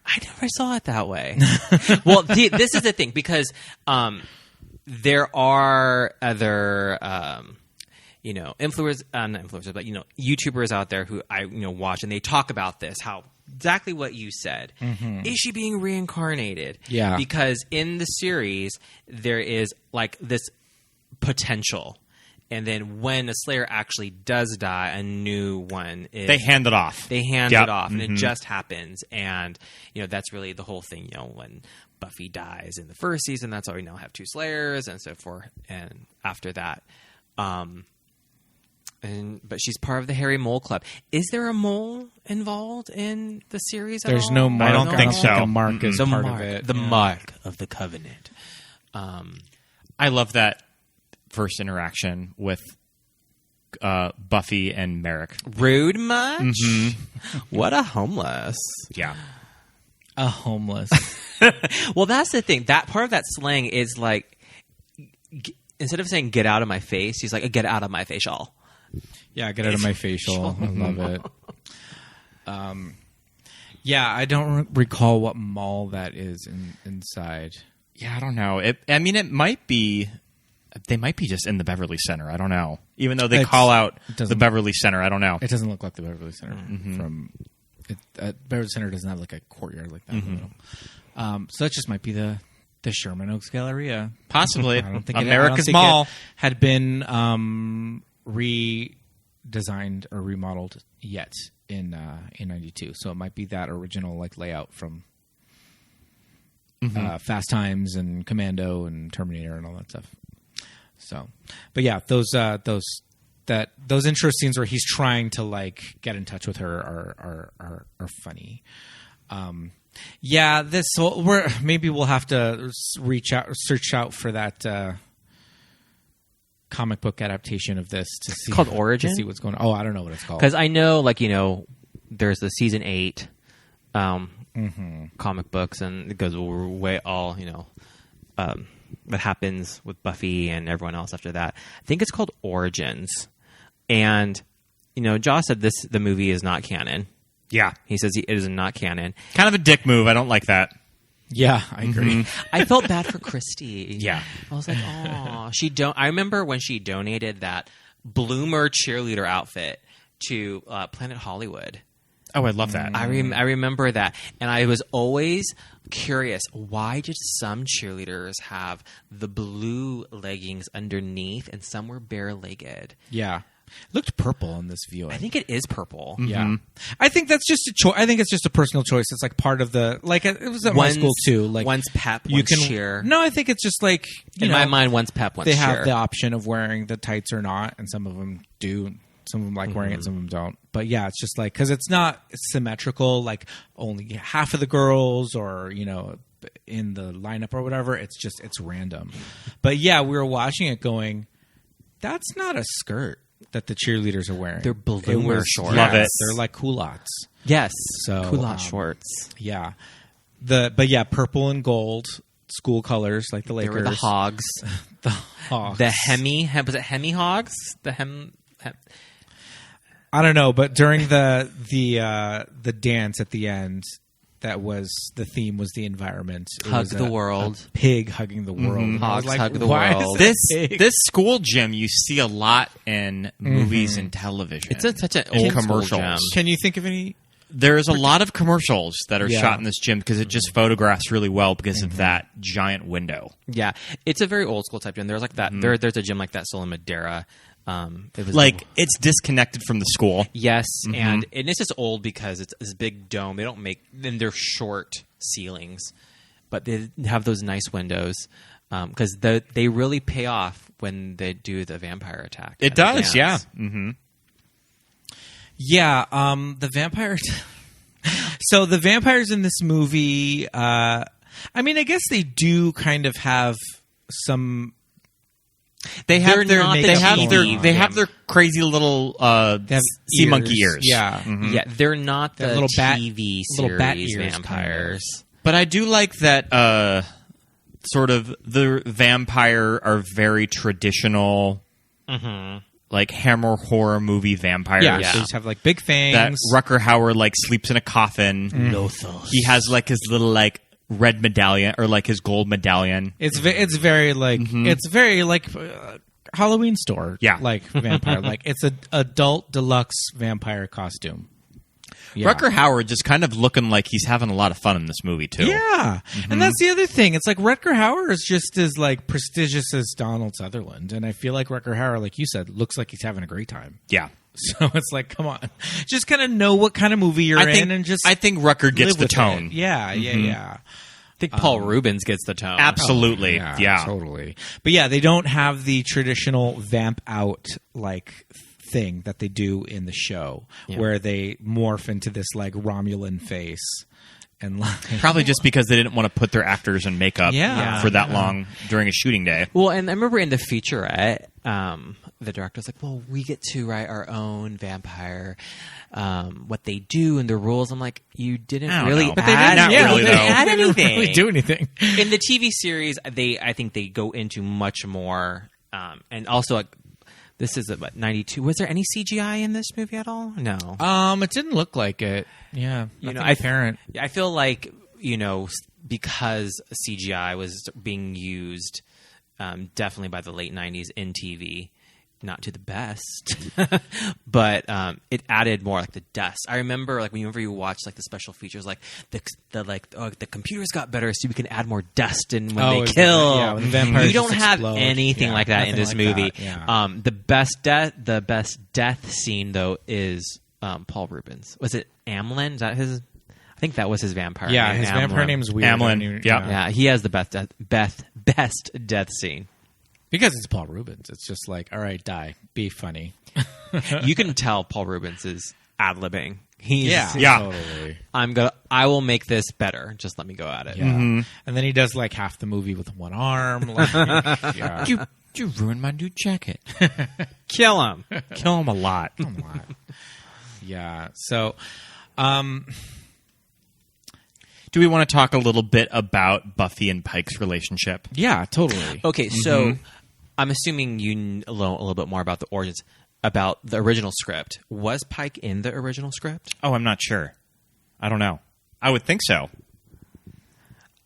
I never saw it that way. Well, this is the thing, because there are other influencers, not influencers, but YouTubers out there who I watch, and they talk about this, how exactly what you said. Mm-hmm. Is she being reincarnated? Yeah. Because in the series there is like this potential, and then when a Slayer actually does die, a new one is... They hand it off. it off, and it just happens. And, that's really the whole thing, when Buffy dies in the first season, that's why we now have 2 Slayers and so forth. And after that... but she's part of the Harry Mole Club. Is there a mole involved in the series at There's all? no mark. I don't think so. The mark is part of it. The mark of the Covenant. I love that first interaction with Buffy and Merrick. Rude much? Mm-hmm. What a homeless. Yeah. A homeless. Well, that's the thing. That part of that slang is like, instead of saying "get out of my face," he's like, "Get out of my facial." Yeah, get out of my facial. I love it. Yeah, I don't recall what mall that is inside. Yeah, I don't know. It might be. They might be just in the Beverly Center. I don't know. Even though they call out the Beverly Center, I don't know. It doesn't look like the Beverly Center. Beverly Center doesn't have like a courturt like that. Mm-hmm. So that just might be the Sherman Oaks Galleria. Possibly. I don't think America's Mall it had been redesigned or remodeled yet in '92. So it might be that original like layout from Fast Times and Commando and Terminator and all that stuff. So, but yeah, those intro scenes where he's trying to like get in touch with her are funny. Yeah, maybe we'll have to search out for that comic book adaptation of this to see. It's called Origin? To see what's going on. Oh, I don't know what it's called. Because I know, like, there's the season 8 comic books, and it goes way all, what happens with Buffy and everyone else after that. I think it's called Origins. And, Josh said the movie is not canon. Yeah. He says it is not canon. Kind of a dick move. I don't like that. Yeah, I agree. Mm-hmm. I felt bad for Kristy. Yeah. I was like, oh. I remember when she donated that Bloomer cheerleader outfit to Planet Hollywood. Oh, I love that. I remember that. And I was always curious, why did some cheerleaders have the blue leggings underneath and some were bare-legged? Yeah. It looked purple in this view. I think it is purple. Yeah. Mm-hmm. I think that's just a choice. I think it's just a personal choice. It's like part of the, like, it was at my school too. Like, one's pep, one's cheer. No, I think it's just like, in my mind, one's pep, one's cheer. They have the option of wearing the tights or not, and some of them do. Some of them like wearing it, some of them don't. But yeah, it's just like, because it's not symmetrical, like only half of the girls or, in the lineup or whatever. It's just, it's random. But yeah, we were watching it going, that's not a skirt that the cheerleaders are wearing. They're bloomer shorts. Love it. They're like culottes. Yes. So culotte shorts. Yeah. Purple and gold school colors like the Lakers. They were the Hogs. The Hogs. The Hemi. Was it Hemi Hogs? I don't know, but during the dance at the end, the theme was the environment. Hug the world. A pig hugging the world. Mm-hmm. Hogs like, hug the world. This school gym you see a lot in movies and television. It's such an old commercials. Can you think of any? There's a lot of commercials that are shot in this gym because it just photographs really well because of that giant window. Yeah, it's a very old school type gym. There's like that. There's a gym like that still in Madeira. It was it's disconnected from the school. Yes, and it's just old because it's this big dome. They don't make then they're short ceilings, but they have those nice windows because they really pay off when they do the vampire attack. It does, yeah. Mm-hmm. Yeah, the vampire. So the vampires in this movie, I guess they do kind of have some. They have their crazy little sea monkey ears. Yeah, yeah. They're not the little TV little bat series ears vampires. Kind of. But I do like that. Sort of the vampire are very traditional, like Hammer horror movie vampires. Yeah, they just have like big fangs. That Rutger Hauer like sleeps in a coffin. Lothos. He has like his little like red medallion or like his gold medallion. It's very like it's very like Halloween store. Yeah, like vampire. Like it's an adult deluxe vampire costume. Yeah. Rutger Hauer just kind of looking like he's having a lot of fun in this movie too. Yeah, and that's the other thing. It's like Rutger Hauer is just as like prestigious as Donald Sutherland, and I feel like Rutger Hauer, like you said, looks like he's having a great time. Yeah. So it's like, come on, just kind of know what kind of movie you're in, and just I think Rutger gets the tone. It. Yeah. I think Paul Rubens gets the tone. Absolutely, yeah, totally. But yeah, they don't have the traditional vamp out like thing that they do in the show, where they morph into this like Romulan face And like, probably just because they didn't want to put their actors in makeup for that long during a shooting day. Well, and I remember in the featurette, the director's like, well, we get to write our own vampire, what they do and the rules. I'm like, you didn't really add anything. Really do anything. In the TV series, I think they go into much more, and also like, this is about 92. Was there any CGI in this movie at all? No. It didn't look like it. Yeah. Apparent. I feel like, because CGI was being used definitely by the late 90s in TV, not to the best, but it added more like the dust. I remember like whenever you watch like the special features, like the computers got better so we can add more dust in when they kill. When the vampires you don't have explode. anything like that in this movie. Yeah. The best death scene though is Paul Rubens. Was it Amlin? Is that his? I think that was his vampire. Yeah, name. his vampire name is weird. Amlin. Yeah, he has the best death scene. Because it's Paul Rubens. It's just like, all right, die. Be funny. You can tell Paul Rubens is ad-libbing. Totally. I will make this better. Just let me go at it. Yeah. Mm-hmm. And then he does like half the movie with one arm. Like, You ruined my new jacket. Kill him. Kill him a lot. Yeah. So, do we want to talk a little bit about Buffy and Pike's relationship? Yeah, totally. Okay, so I'm assuming you know a little bit more about the origins, about the original script. Was Pike in the original script? Oh, I'm not sure. I don't know. I would think so.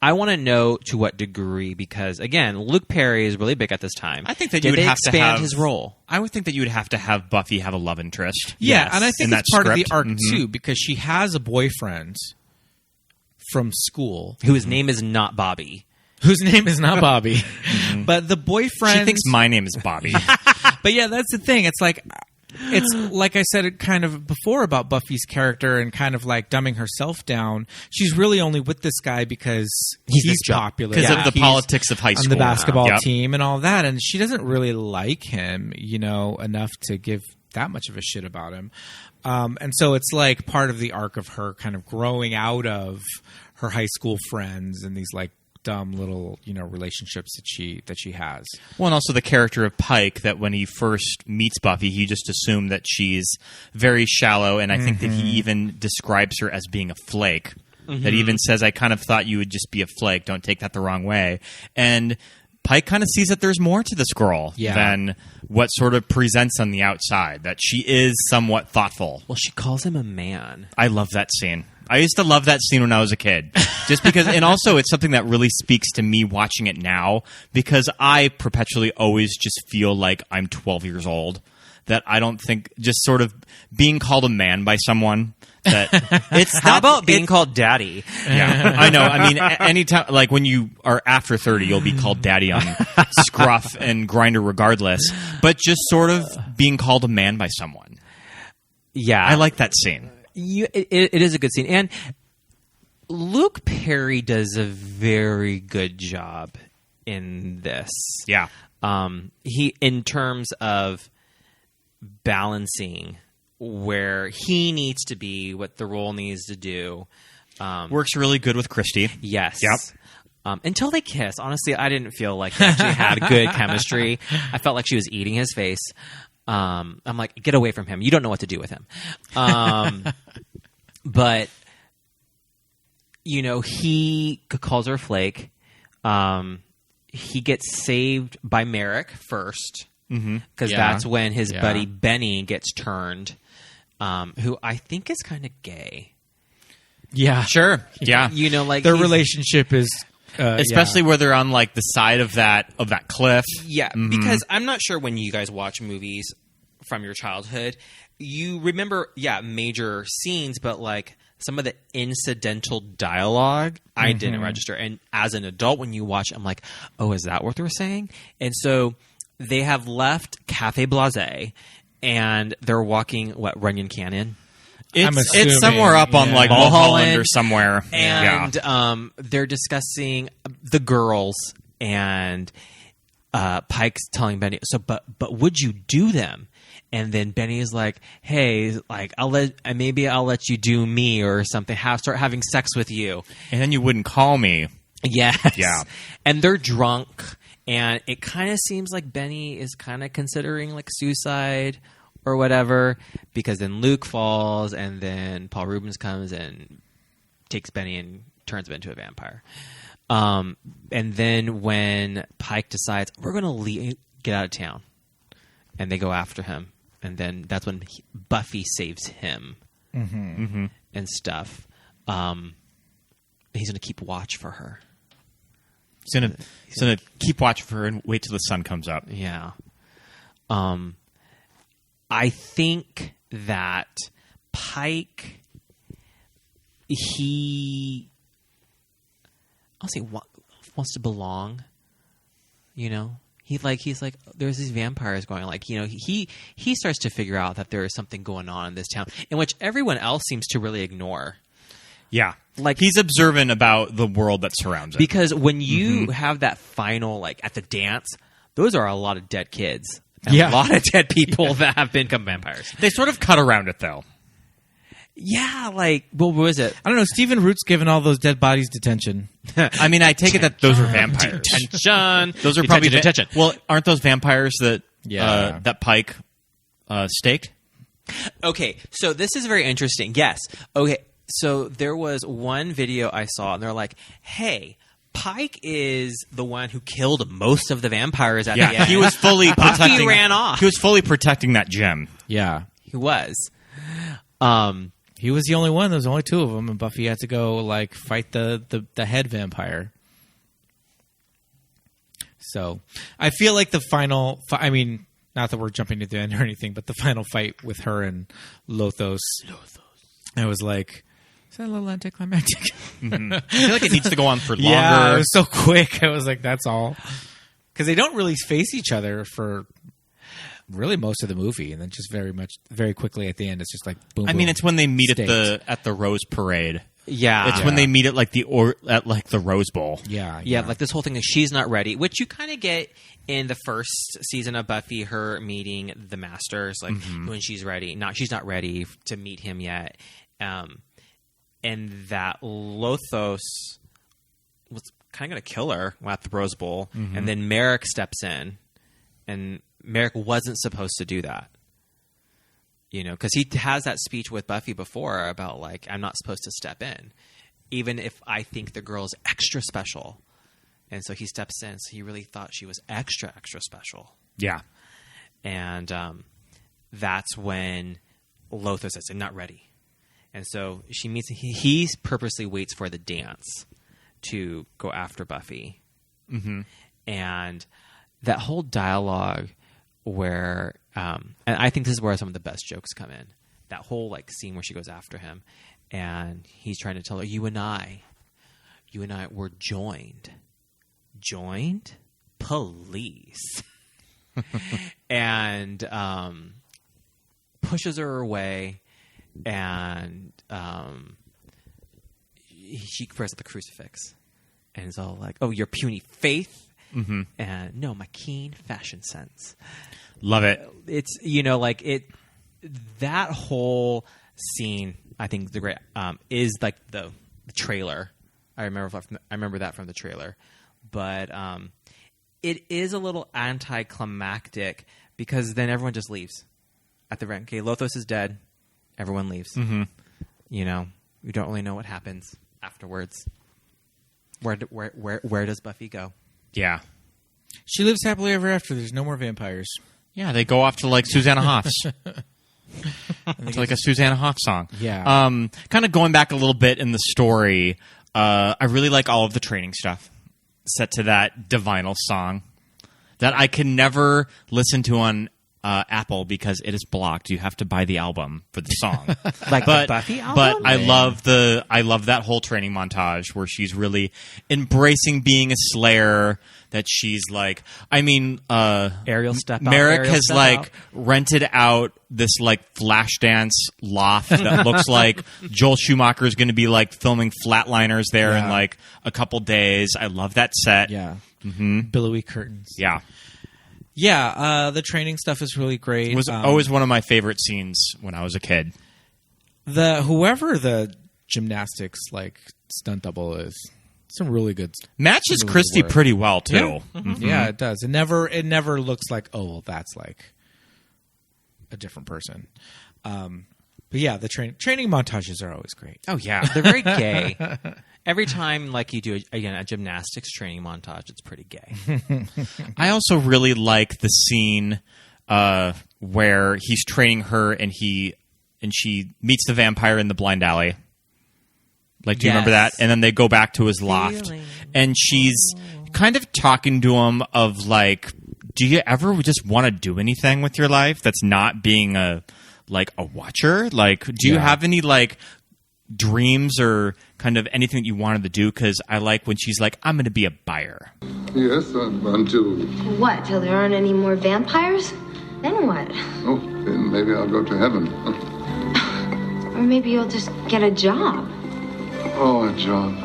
I want to know to what degree, because again, Luke Perry is really big at this time. I think that you would have to expand his role. I would think that you would have to have Buffy have a love interest. Yeah, and I think that's part of the arc Mm-hmm. too, because she has a boyfriend from school whose name is not Bobby. Whose name is not Bobby. But the boyfriend... She thinks my name is Bobby. But yeah, that's the thing. It's like I said it kind of before about Buffy's character and kind of like dumbing herself down. She's really only with this guy because he's popular. Because of the politics of high school. On the basketball team and all that. And she doesn't really like him, enough to give that much of a shit about him. And so it's like part of the arc of her kind of growing out of her high school friends and these like dumb little relationships that she has. Well, and also the character of Pike, that when he first meets Buffy, he just assumed that she's very shallow, and I think that he even describes her as being a flake. That he even says, I kind of thought you would just be a flake, don't take that the wrong way. And Pike kind of sees that there's more to this girl than what sort of presents on the outside, that she is somewhat thoughtful. Well, she calls him a man. I love that scene. I used to love that scene when I was a kid. Just because, and also it's something that really speaks to me watching it now, because I perpetually always just feel like I'm 12 years old. That I don't think, just sort of being called a man by someone, that it's How about being called daddy? Yeah, I know. I mean, anytime, like when you are after 30, you'll be called daddy on Scruff and Grindr regardless. But just sort of being called a man by someone. Yeah. I like that scene. It is a good scene. And Luke Perry does a very good job in this. Yeah. He, in terms of balancing where he needs to be, what the role needs to do. Works really good with Kristy. Yes. Yep. Until they kiss. Honestly, I didn't feel like they actually had good chemistry. I felt like she was eating his face. I'm like, get away from him. You don't know what to do with him. But, he calls her a flake. He gets saved by Merrick first. Because that's when his buddy Benny gets turned, who I think is kind of gay. Yeah. Sure. Yeah. Like their relationship is... especially where they're on like the side of that cliff. Yeah, because I'm not sure when you guys watch movies from your childhood, you remember major scenes, but like some of the incidental dialogue I didn't register. And as an adult, when you watch, I'm like, oh, is that what they're saying? And so they have left Cafe Blasé and they're walking Runyon Canyon. It's somewhere up on like Mulholland or somewhere. And they're discussing the girls, and Pike's telling Benny, but would you do them? And then Benny is like, hey, like maybe I'll let you do me or something. Start having sex with you, and then you wouldn't call me. Yes. Yeah. And they're drunk, and it kind of seems like Benny is kind of considering like suicide or whatever, because then Luke falls, and then Paul Rubens comes and takes Benny and turns him into a vampire. And then when Pike decides we're going to get out of town, and they go after him, and then that's when Buffy saves him and stuff. He's going to keep watch for her. He's gonna keep watch for her and wait till the sun comes up. Yeah. I think that Pike, I'll say wants to belong. You know, he's like there's these vampires going. Like, you know, he starts to figure out that there is something going on in this town, in which everyone else seems to really ignore. Yeah. Like, he's observant about the world that surrounds him. Because when you have that final, like, at the dance, those are a lot of dead kids. And a lot of dead people that have become vampires. They sort of cut around it, though. Yeah, like, what was it? I don't know. Stephen Root's given all those dead bodies detention. I mean, I take it that those are vampires. Detention. Those are probably detention. Well, aren't those vampires that that Pike staked? Okay, so this is very interesting. Yes. Okay. So there was one video I saw, and they're like, hey, Pike is the one who killed most of the vampires at the end. He was fully protecting. Buffy ran off. He was fully protecting that gem. Yeah. He was. He was the only one. There was only two of them, and Buffy had to go, like, fight the head vampire. So I feel like the final I mean, not that we're jumping to the end or anything, but the final fight with her and Lothos. I was like, is that a little anticlimactic? I feel like it needs to go on for longer. Yeah, it was so quick. I was like, that's all. Because they don't really face each other for really most of the movie, and then just very quickly at the end, it's just like boom. I mean, boom, it's when they meet staked. at the Rose Parade. Yeah, it's when they meet at the Rose Bowl. Yeah, like this whole thing is she's not ready, which you kind of get in the first season of Buffy, her meeting the Masters, like when she's ready. She's not ready to meet him yet. And that Lothos was kind of going to kill her at the Rose Bowl, and then Merrick steps in, and Merrick wasn't supposed to do that. You know, because he has that speech with Buffy before about, like, I'm not supposed to step in, even if I think the girl's extra special. And so he steps in, so he really thought she was extra, extra special. Yeah. And that's when Lothos says, I'm not ready. And so she meets, he purposely waits for the dance to go after Buffy. And that whole dialogue where, and I think this is where some of the best jokes come in. That whole, like, scene where she goes after him and he's trying to tell her, you and I were joined. Joined? Police. And pushes her away. And she presses the crucifix, and is all like, "Oh, your puny faith," and no, my keen fashion sense. Love it. It's, you know, like it. That whole scene, I think, the great is like the trailer. I remember that from the trailer, but it is a little anticlimactic because then everyone just leaves at the end. Okay, Lothos is dead. Everyone leaves. You know, we don't really know what happens afterwards. Where does Buffy go? Yeah. She lives happily ever after. There's no more vampires. Yeah, they go off to, like, Susanna Hoffs. It's like a Susanna Hoff song. Yeah. Kind of going back a little bit in the story, I really like all of the training stuff set to that Divinal song that I can never listen to on Apple because it is blocked. You have to buy the album for the song. Like the Buffy album? But I love that whole training montage where she's really embracing being a Slayer. That she's like, I mean, Ariel step out. Merrick Ariel has step like out. rented out this like flash dance loft that looks like Joel Schumacher is going to be like filming Flatliners there in like a couple days. I love that set. Yeah. billowy curtains. Yeah. Yeah, the training stuff is really great. It was always one of my favorite scenes when I was a kid. Whoever the gymnastics stunt double is, some really good. Matches Kristy pretty well too. Yeah. Yeah, it does. It never looks like, oh, well, that's like a different person. But yeah, the training montages are always great. Oh yeah, they're very gay. Every time you do a gymnastics training montage, it's pretty gay. I also really like the scene where he's training her and she meets the vampire in the blind alley. Do you remember that? And then they go back to his loft, and she's kind of talking to him of do you ever just want to do anything with your life that's not being a watcher? Do you have any dreams or kind of anything that you wanted to do? Because I like when she's like, I'm going to be a buyer. Yes, until... What, till there aren't any more vampires? Then what? Oh, then maybe I'll go to heaven. Or maybe you'll just get a job. Oh, a job.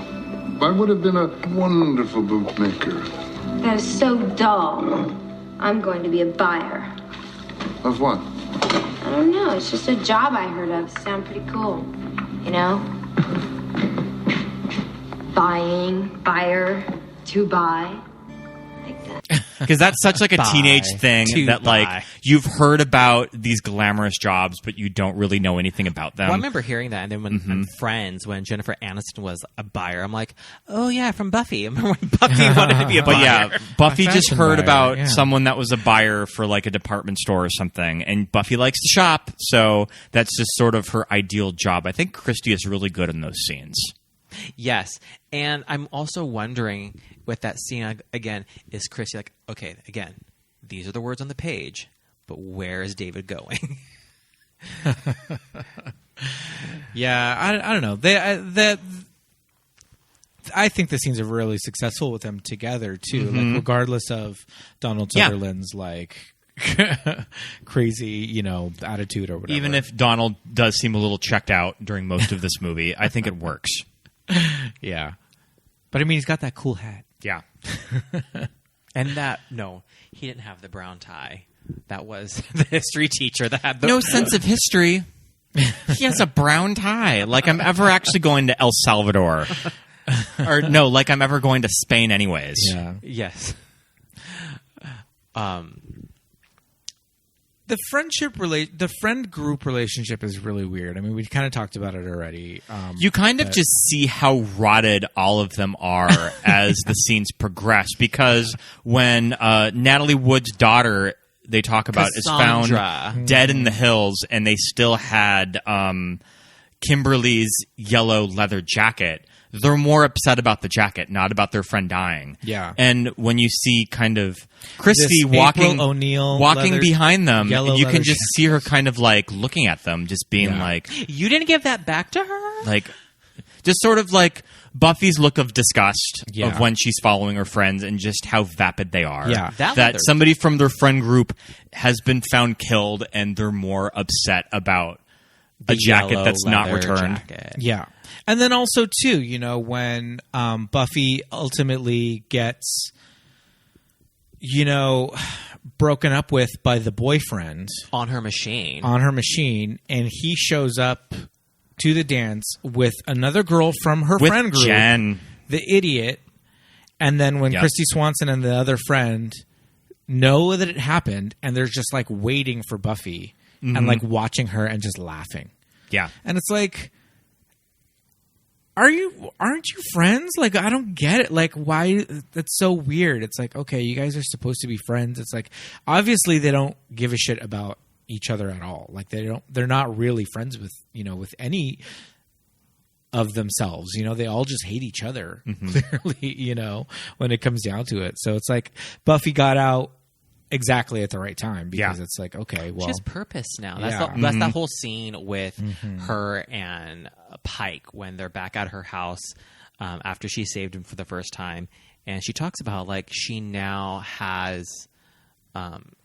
I would have been a wonderful bootmaker. That is so dull. I'm going to be a buyer. Of what? I don't know. It's just a job I heard of. Sound pretty cool. You know? Buying, buyer, to buy. Like that. Because that's such a teenage thing that you've heard about these glamorous jobs, but you don't really know anything about them. Well, I remember hearing that, and then when Friends, when Jennifer Aniston was a buyer, I'm like, oh yeah, from Buffy. I remember when Buffy wanted to be a buyer. But yeah, Buffy just heard about someone that was a buyer for a department store or something, and Buffy likes to shop, so that's just sort of her ideal job. I think Kristy is really good in those scenes. Yes, and I'm also wondering with that scene again, is Kristy okay, again, these are the words on the page, but where is David going? Yeah, I don't know. I think the scenes are really successful with them together too. Regardless of Donald Sutherland's crazy, attitude or whatever. Even if Donald does seem a little checked out during most of this movie, I think it works. Yeah, but I mean, he's got that cool hat. Yeah, and he didn't have the brown tie. That was the history teacher that had no sense of history. He has a brown tie. I'm ever actually going to El Salvador, or no, I'm ever going to Spain anyways. Yeah. Yes. The friend group relationship is really weird. I mean, we kind of talked about it already. You kind of just see how rotted all of them are as the scenes progress, because when Natalie Wood's daughter, they talk about, Cassandra, is found dead in the hills, and they still had Kimberly's yellow leather jacket, they're more upset about the jacket, not about their friend dying. Yeah. And when you see kind of Kristy walking behind them, you can just see her kind of looking at them, just being you didn't give that back to her? Just sort of Buffy's look of disgust of when she's following her friends and just how vapid they are. Yeah. That somebody from their friend group has been found killed, and they're more upset about a jacket that's not returned. Yeah. And then also, too, when Buffy ultimately gets, broken up with by the boyfriend. On her machine. And he shows up to the dance with another girl from her friend group. Jen. The idiot. And then when Kristy Swanson and the other friend know that it happened, and they're just, waiting for Buffy and, watching her and just laughing. Yeah. And it's aren't you friends? I don't get it. Why? That's so weird. It's okay, you guys are supposed to be friends. It's obviously they don't give a shit about each other at all. They're not really friends with, with any of themselves. They all just hate each other, clearly, when it comes down to it. So it's Buffy got out exactly at the right time, because it's okay, well, she has purpose now. That's that whole scene with her and Pike when they're back at her house after she saved him for the first time, and she talks about she now has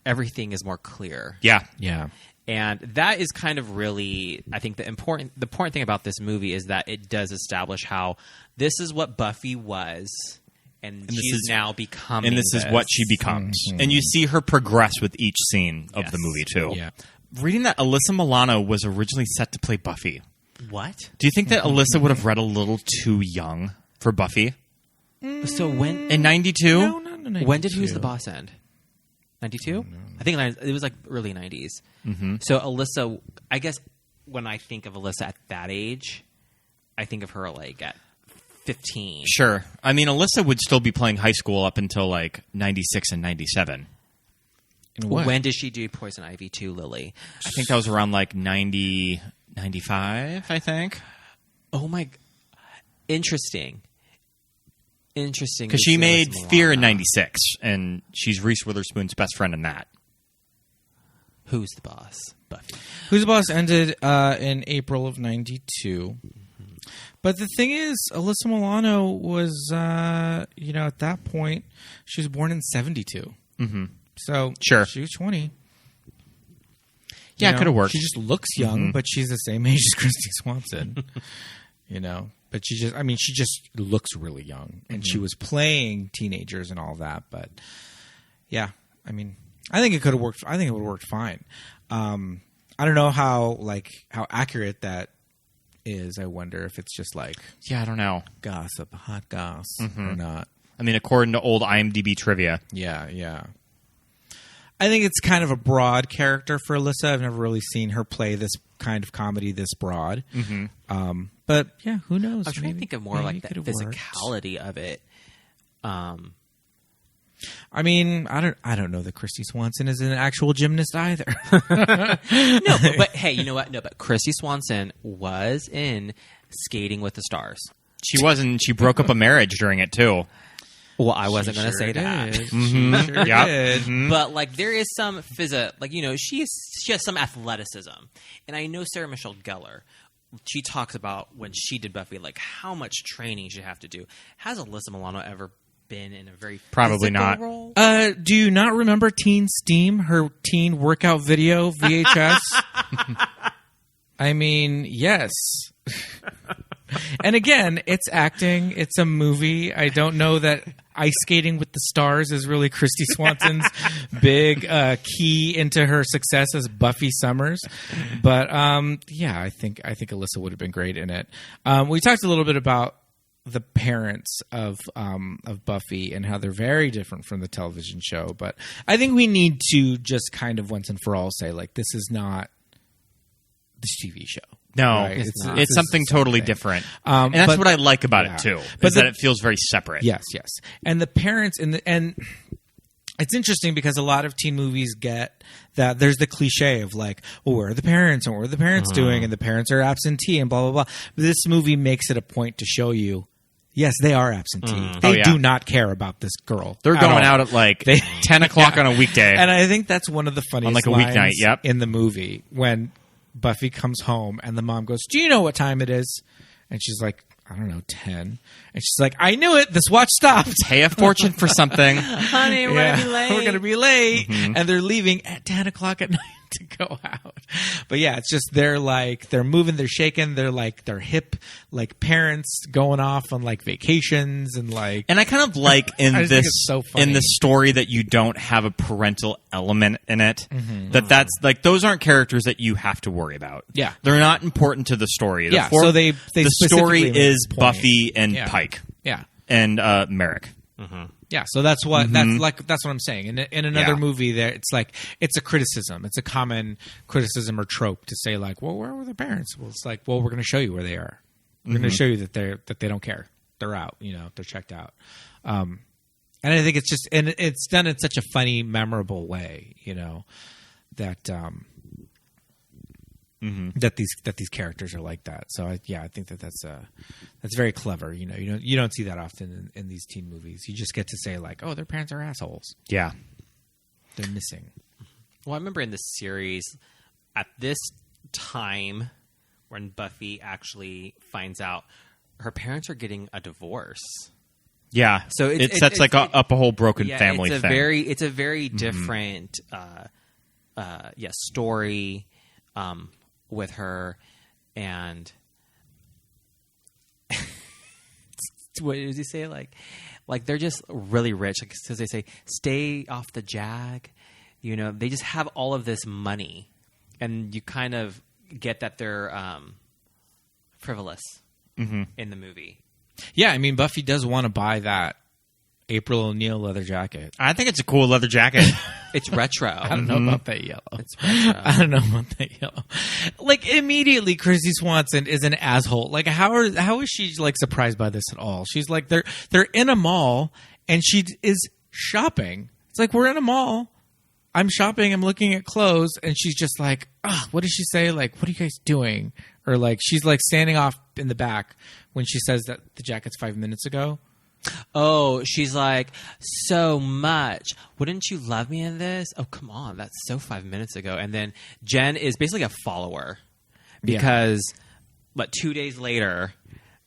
everything is more clear. Yeah. And that is kind of really, I think, the important thing about this movie is that it does establish how this is what Buffy was and she's now becoming. And this is what she becomes. Mm-hmm. And you see her progress with each scene of the movie too. Yeah. Reading that Alyssa Milano was originally set to play Buffy. What? Do you think that Alyssa would have read a little too young for Buffy? So when in 92? No, not in 92. When did Who's the Boss end? 92? I think it was like early 90s. Mm-hmm. So Alyssa, I guess when I think of Alyssa at that age, I think of her like at 15. Sure. I mean, Alyssa would still be playing high school up until like 96 and 97. When did she do Poison Ivy 2, Lily? I think that was around like 90, 95, I think. Oh my... Interesting. Because she made Fear in 96, and she's Reese Witherspoon's best friend in that. Who's the Boss? Buffy. Who's the Boss ended in April of 92. But the thing is, Alyssa Milano was, at that point, she was born in 72. Mm-hmm. So sure. She was 20. Yeah, it could have worked. She just looks young, but she's the same age as Kristy Swanson. But she just looks really young. And she was playing teenagers and all that. But, yeah, I mean, I think it could have worked. I think it would have worked fine. I don't know how accurate that is. I wonder if it's just like... Yeah, I don't know. Gossip, hot gossip or not. I mean, according to old IMDb trivia. Yeah. I think it's kind of a broad character for Alyssa. I've never really seen her play this kind of comedy this broad. Mm-hmm. But yeah, who knows? I'm trying to think of more like the physicality of it. I mean, I don't know that Kristy Swanson is an actual gymnast either. No, but hey, you know what? No, but Kristy Swanson was in Skating with the Stars. She was, and she broke up a marriage during it too. Well, I wasn't going to say that. Mm-hmm. She sure did. Mm-hmm. But like, there is some she has some athleticism, and I know Sarah Michelle Gellar. She talks about when she did Buffy, like how much training she have to do. Has Alyssa Milano ever been in a very probably not role? Do you not remember Teen Steam, her teen workout video VHS? I mean, yes. And again, it's acting. It's a movie. I don't know that Ice Skating with the Stars is really Kristy Swanson's big key into her success as Buffy Summers. But yeah, I think Alyssa would have been great in it. We talked a little bit about the parents of Buffy and how they're very different from the television show. But I think we need to just kind of once and for all say, like, this is not this TV show. No, right? It's something totally different. And that's what I like about it, too, is that it feels very separate. Yes. And the parents, and it's interesting because a lot of teen movies get that there's the cliche of like, well, where are the parents and what are the parents doing? And the parents are absentee and blah, blah, blah. But this movie makes it a point to show you, yes, they are absentee. They do not care about this girl. They're going out at like 10 o'clock on a weekday. And I think that's one of the funniest on like a lines weeknight, in the movie when Buffy comes home and the mom goes, "Do you know what time it is?" And she's like, "I don't know, 10." And she's like, "I knew it. This watch stopped. Pay a fortune for something." Honey, we're going to be late. We're going to be late. Mm-hmm. And they're leaving at 10 o'clock at night to go out. But yeah, it's just they're moving, they're shaking, they're hip, like parents going off on like vacations and like. And I kind of like in the story that you don't have a parental element in it. Mm-hmm. That's like those aren't characters that you have to worry about. Yeah, they're not important to the story. So the story is Buffy and Pike. Yeah, and Merrick. Mm-hmm. Yeah, so that's what that's what I'm saying. In another movie, there it's a criticism. It's a common criticism or trope to say like, well, where were the parents? Well, it's like, well, we're going to show you where they are. We're going to show you that they don't care. They're out. They're checked out. And I think it's just it's done in such a funny, memorable way. That. Mm-hmm. That these characters are like that. So I think that's very clever. You don't see that often in these teen movies. You just get to say like, oh, their parents are assholes. Yeah, they're missing. Well, I remember in the series at this time when Buffy actually finds out her parents are getting a divorce. Yeah, so it sets up a whole broken family thing. It's a very different story. With her, and what does he say? Like Like, they're just really rich. Like, because they say, stay off the jag. You know, they just have all of this money. And you kind of get that they're frivolous in the movie. Yeah, I mean, Buffy does want to buy that April O'Neil leather jacket. I think it's a cool leather jacket. It's retro. I don't know about that yellow. It's retro. I don't know about that yellow. Like, immediately, Kristy Swanson is an asshole. Like, how is she, like, surprised by this at all? She's like, they're in a mall, and she is shopping. It's like, we're in a mall. I'm shopping. I'm looking at clothes, and she's just like, what does she say? Like, what are you guys doing? Or, like, she's, like, standing off in the back when she says that the jacket's 5 minutes ago. Oh, she's like, so much. Wouldn't you love me in this? Oh, come on. That's so 5 minutes ago. And then Jen is basically a follower because, 2 days later,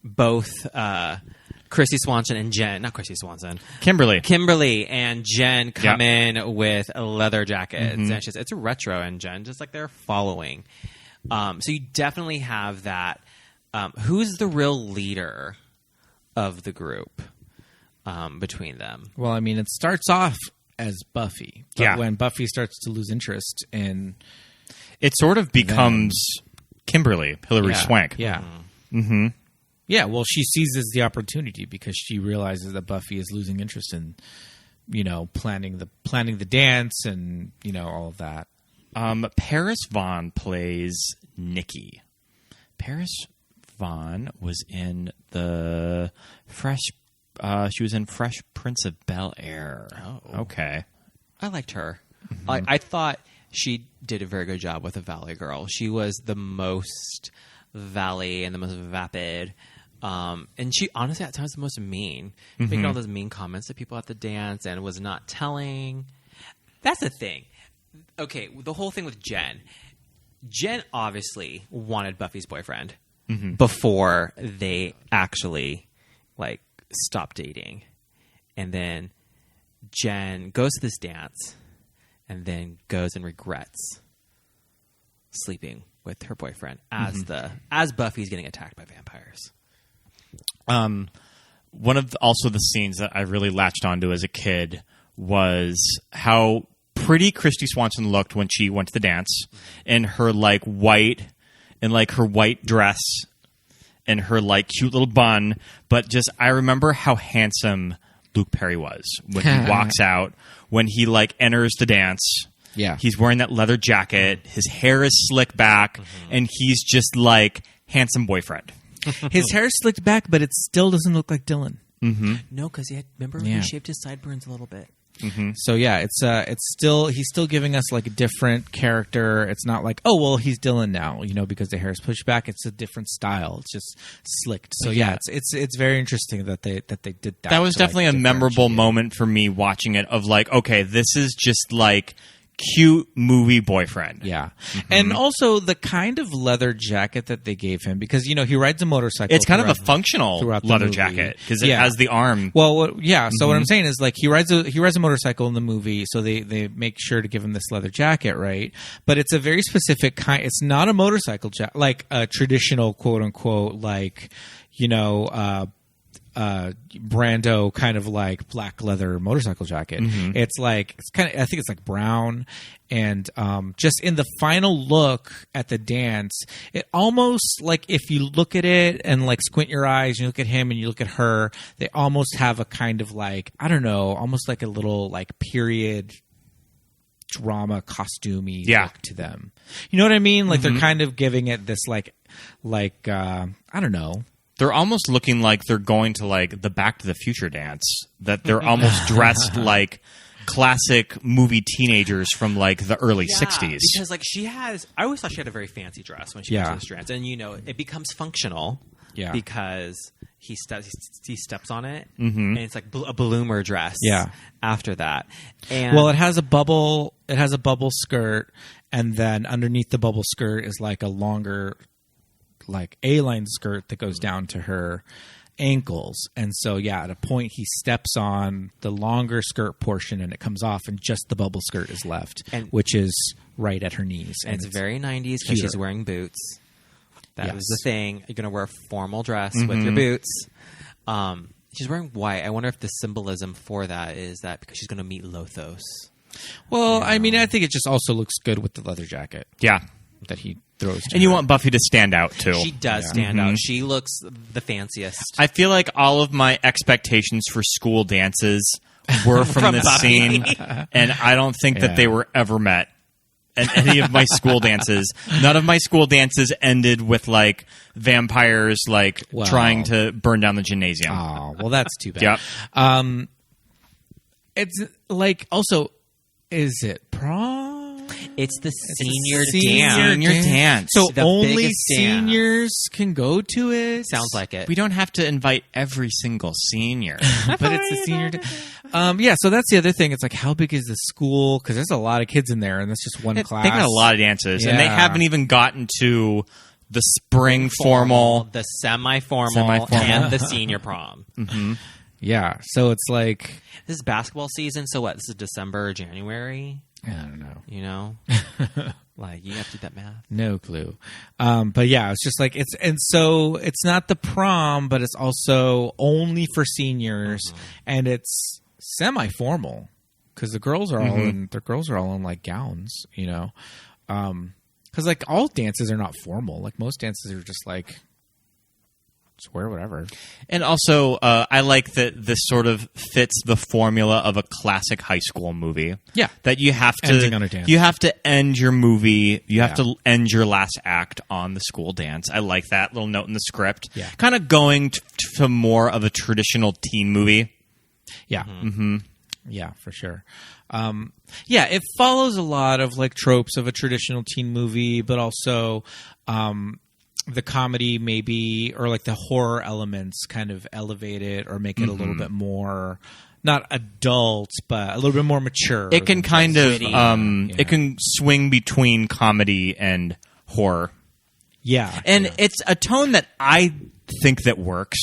both Kristy Swanson and Jen, not Kristy Swanson, Kimberly and Jen come in with leather jackets. And it's retro, and Jen just like they're following. So you definitely have that. Who's the real leader of the group? Between them. Well, I mean, it starts off as Buffy, but Yeah. when Buffy starts to lose interest in, It sort of becomes Kimberly, Hilary Swank. Yeah. Mm-hmm. Yeah, well, she seizes the opportunity because she realizes that Buffy is losing interest in, you know, planning the dance and, you know, all of that. Paris Vaughn plays Nikki. Paris Vaughn was in the she was in Fresh Prince of Bel-Air. Oh. Okay. I liked her. I thought she did a very good job with the Valley Girl. She was the most Valley and the most vapid. And she honestly at times the most mean. Making all those mean comments to people at the dance and was not telling. That's the thing. Okay, the whole thing with Jen. Jen obviously wanted Buffy's boyfriend before they actually like stopped dating. And then Jen goes to this dance and then goes and regrets sleeping with her boyfriend as Buffy's getting attacked by vampires. One of also the scenes that I really latched onto as a kid was how pretty Kristy Swanson looked when she went to the dance in her like white dress and her like cute little bun. But just I remember how handsome Luke Perry was when he walks out, when he like enters the dance. Yeah. He's wearing that leather jacket, his hair is slicked back, and he's just like handsome boyfriend. His hair is slicked back, but it still doesn't look like Dylan. No, because remember Yeah. he shaved his sideburns a little bit. So yeah, it's still he's still giving us like a different character. It's not like, oh well, he's Dylan now, you know, because the hair is pushed back. It's a different style. It's just slicked. So yeah, it's very interesting that they did that. That was to, definitely like, a memorable moment for me watching it of like, okay, this is just like cute movie boyfriend. Yeah. And also the kind of leather jacket that they gave him, because, you know, he rides a motorcycle. It's kind of a functional throughout the leather movie. jacket because it has the arm. Well, yeah. So what I'm saying is like he rides a motorcycle in the movie, so they make sure to give him this leather jacket, right? But it's a very specific kind. It's not a motorcycle jacket, like a traditional quote unquote, like, you know, Brando kind of like black leather motorcycle jacket. It's like I think it's like brown, and just in the final look at the dance, it almost like if you look at it and like squint your eyes, you look at him and you look at her, they almost have a kind of like, I don't know, almost like a little like period drama costumey look to them. You know what I mean? Like they're kind of giving it this like I don't know. They're almost looking like they're going to like the Back to the Future dance, that they're almost dressed like classic movie teenagers from like the early 60s. Because like I always thought she had a very fancy dress when she went to this dance. And you know, it becomes functional because he steps on it and it's like a bloomer dress after that. And well, it has a bubble skirt, and then underneath the bubble skirt is like a longer like A-line skirt that goes down to her ankles. And so at a point he steps on the longer skirt portion and it comes off and just the bubble skirt is left, which is right at her knees. And it's very 90s because she's wearing boots. That was the thing. You're going to wear a formal dress with your boots. She's wearing white. I wonder if the symbolism for that is that because she's going to meet Lothos. Well, I mean, I think it just also looks good with the leather jacket. Yeah. That he throws to And you her. want Buffy to stand out, too. She does stand out. She looks the fanciest. I feel like all of my expectations for school dances were from this scene, and I don't think that they were ever met. And any of my school dances, none of my school dances ended with like vampires like trying to burn down the gymnasium. Oh, well, that's too bad. Yep. It's like also, is it prom? It's the senior dance. So The only biggest dance. seniors can go to it. Sounds like it. We don't have to invite every single senior. But it's the senior. Yeah, so that's the other thing. It's like, how big is the school? Because there's a lot of kids in there, and that's just one class. They got a lot of dances, and they Yeah. haven't even gotten to the spring formal. the semi-formal, and the senior prom. Yeah, so it's like, This is basketball season, so what? This is December or January? I don't know. You know? Like, you have to do that math. No clue. But yeah, it's just like and so it's not the prom, but it's also only for seniors, and it's semi-formal because the girls are all in like gowns, you know. Because like all dances are not formal. Like most dances are just like just wear whatever. And also, I like that this sort of fits the formula of a classic high school movie. Yeah. That you have Ending on a dance. you have to end your movie. You have to end your last act on the school dance. I like that little note in the script. Yeah. Kind of going to more of a traditional teen movie. Yeah. Mm-hmm. Yeah, for sure. Yeah, it follows a lot of like tropes of a traditional teen movie, but also the comedy maybe, or like the horror elements kind of elevate it or make it a little bit more, not adult, but a little bit more mature. It can kind of, Yeah. it can swing between comedy and horror. Yeah. And it's a tone that I think that works.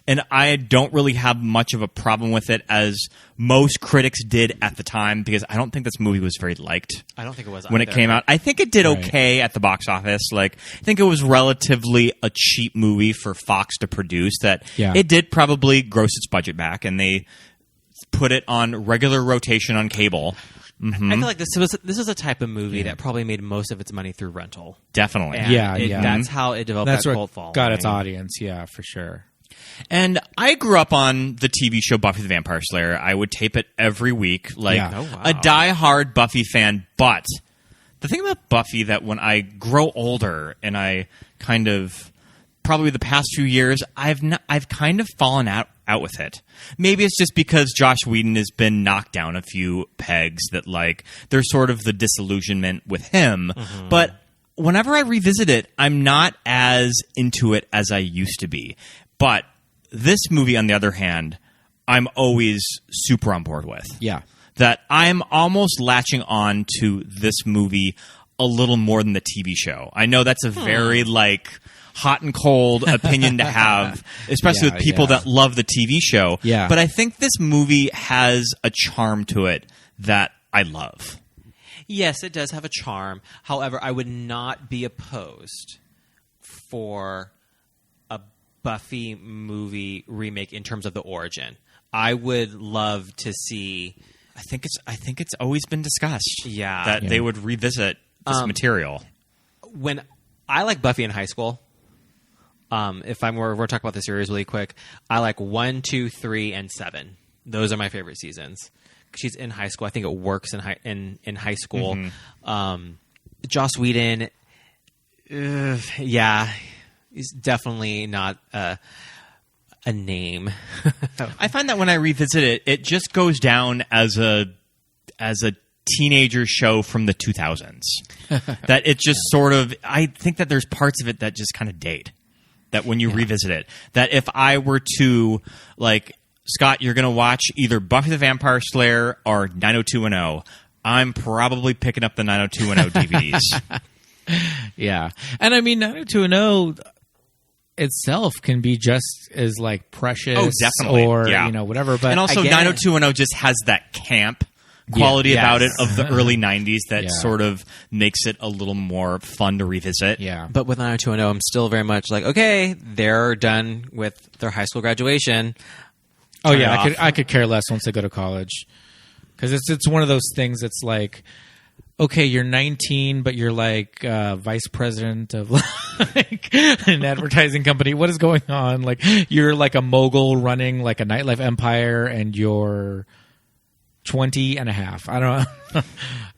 And I don't really have much of a problem with it, as most critics did at the time, because I don't think this movie was very liked. I don't think it was when either. it came out. I think it did okay at the box office. Like, I think it was relatively a cheap movie for Fox to produce. That it did probably gross its budget back, and they put it on regular rotation on cable. I feel like this was a type of movie that probably made most of its money through rental. Definitely. And that's how it developed That's that what cult following. got its audience. Yeah, for sure. And I grew up on the TV show Buffy the Vampire Slayer. I would tape it every week, like a diehard Buffy fan. But the thing about Buffy that when I grow older and I kind of probably the past few years, I've kind of fallen out with it. Maybe it's just because Joss Whedon has been knocked down a few pegs that like there's sort of the disillusionment with him. But whenever I revisit it, I'm not as into it as I used to be. But this movie, on the other hand, I'm always super on board with. Yeah. That I'm almost latching on to this movie a little more than the TV show. I know that's a very, like, hot and cold opinion to have, especially with people that love the TV show. Yeah. But I think this movie has a charm to it that I love. Yes, it does have a charm. However, I would not be opposed for a Buffy movie remake in terms of the origin. I would love to see. I think it's always been discussed. Yeah, that they would revisit this material. When I like Buffy in high school, if we're talking about the series really quick, I like 1, 2, 3, and 7. Those are my favorite seasons. She's in high school. I think it works in high school. Joss Whedon, he's definitely not a name. I find that when I revisit it, it just goes down as a teenager show from the 2000s. That it just sort of, I think that there's parts of it that just kind of date. That when you revisit it, that if I were to, like, Scott, you're going to watch either Buffy the Vampire Slayer or 90210, I'm probably picking up the 90210 DVDs. Yeah. And I mean, 90210 itself can be just as, like, precious definitely. or, you know, whatever. But and also, again, 90210 just has that camp quality about it of the early 90s that sort of makes it a little more fun to revisit. Yeah. But with 90210, I'm still very much like, okay, they're done with their high school graduation. Oh turn yeah, it off. I could care less once I go to college, because it's one of those things that's like, okay, you're 19, but you're like vice president of like an advertising company. What is going on? Like, you're like a mogul running like a nightlife empire, and you're 20 and a half. I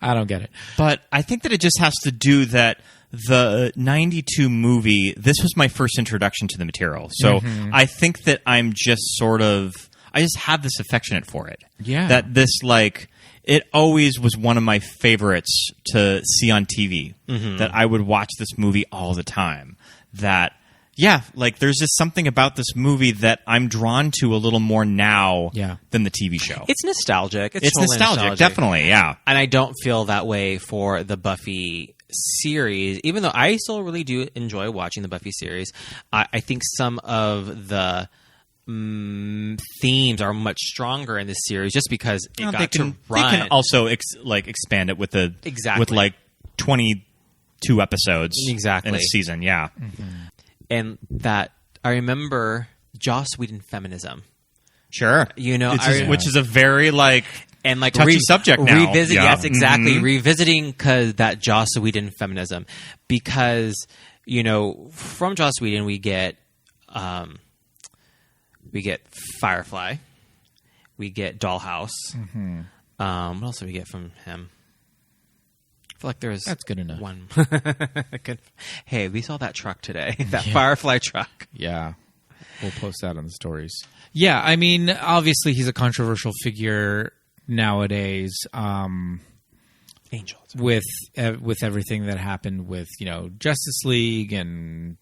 don't get it. But I think that it just has to do that the 92 movie, this was my first introduction to the material. So I think that I'm just I just have this affectionate for it. Yeah. That this, like, it always was one of my favorites to see on TV. That I would watch this movie all the time. That, yeah, like, there's just something about this movie that I'm drawn to a little more now than the TV show. It's nostalgic. It's totally nostalgic, definitely, yeah. And I don't feel that way for the Buffy series, even though I still really do enjoy watching the Buffy series. I think some of the themes are much stronger in this series just because it got to run. They can also expand it with with like 22 episodes in a season, yeah. And that I remember Joss Whedon feminism. Sure. You know, which is a very and like touchy subject now. Yes, exactly. Revisiting that Joss Whedon feminism, because, you know, from Joss Whedon we get Firefly, we get Dollhouse. What else do we get from him? I feel like that's good enough. One. Hey, we saw that truck today. That Firefly truck. Yeah. We'll post that on the stories. Yeah, I mean, obviously he's a controversial figure nowadays. Angels. With everything that happened with, you know, Justice League and,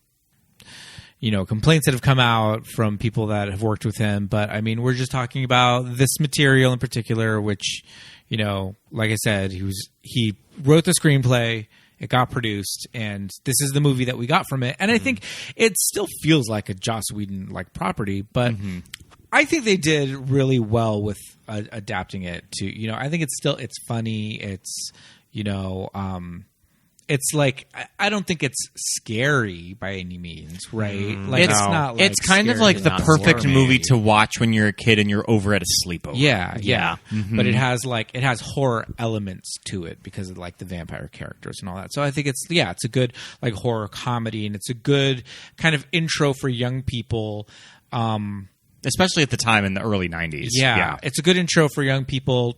you know, complaints that have come out from people that have worked with him. But I mean, we're just talking about this material in particular, which, you know, like I said, he wrote the screenplay, it got produced, and this is the movie that we got from it. And I think it still feels like a Joss Whedon like property, but I think they did really well with adapting it to, you know, I think it's funny. It's, you know, it's like, I don't think it's scary by any means, right? Like, it's not like, it's kind of like the perfect movie to watch when you're a kid and you're over at a sleepover. Yeah. But it has horror elements to it because of like the vampire characters and all that. So I think it's a good like horror comedy, and it's a good kind of intro for young people. Especially at the time in the early 90s. Yeah. It's a good intro for young people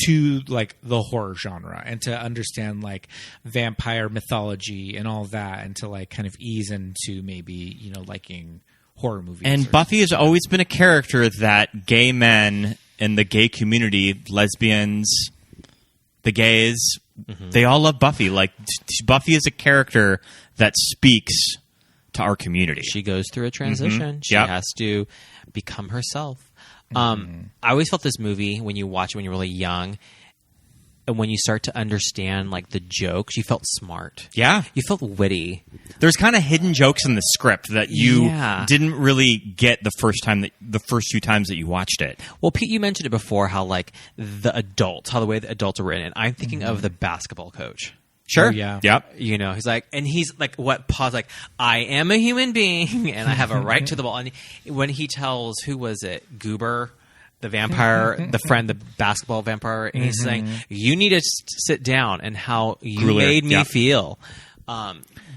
to like the horror genre, and to understand like vampire mythology and all that, and to like kind of ease into maybe, you know, liking horror movies. And Buffy has always been a character that gay men in the gay community, lesbians, the gays, they all love Buffy. Like, Buffy is a character that speaks to our community. She goes through a transition. She has to become herself. I always felt this movie, when you watch it when you're really young, and when you start to understand like the jokes, you felt smart. Yeah. You felt witty. There's kind of hidden jokes in the script that you didn't really get the first few times that you watched it. Well, Pete, you mentioned it before, how like how the way the adults are written. And I'm thinking of the basketball coach. Sure. Oh, yeah. Yep. You know, he's like, Paul's like, I am a human being and I have a right to the ball. And when he tells, who was it? Goober, the vampire, the friend, the basketball vampire, and he's saying, you need to sit down, and how you made me feel.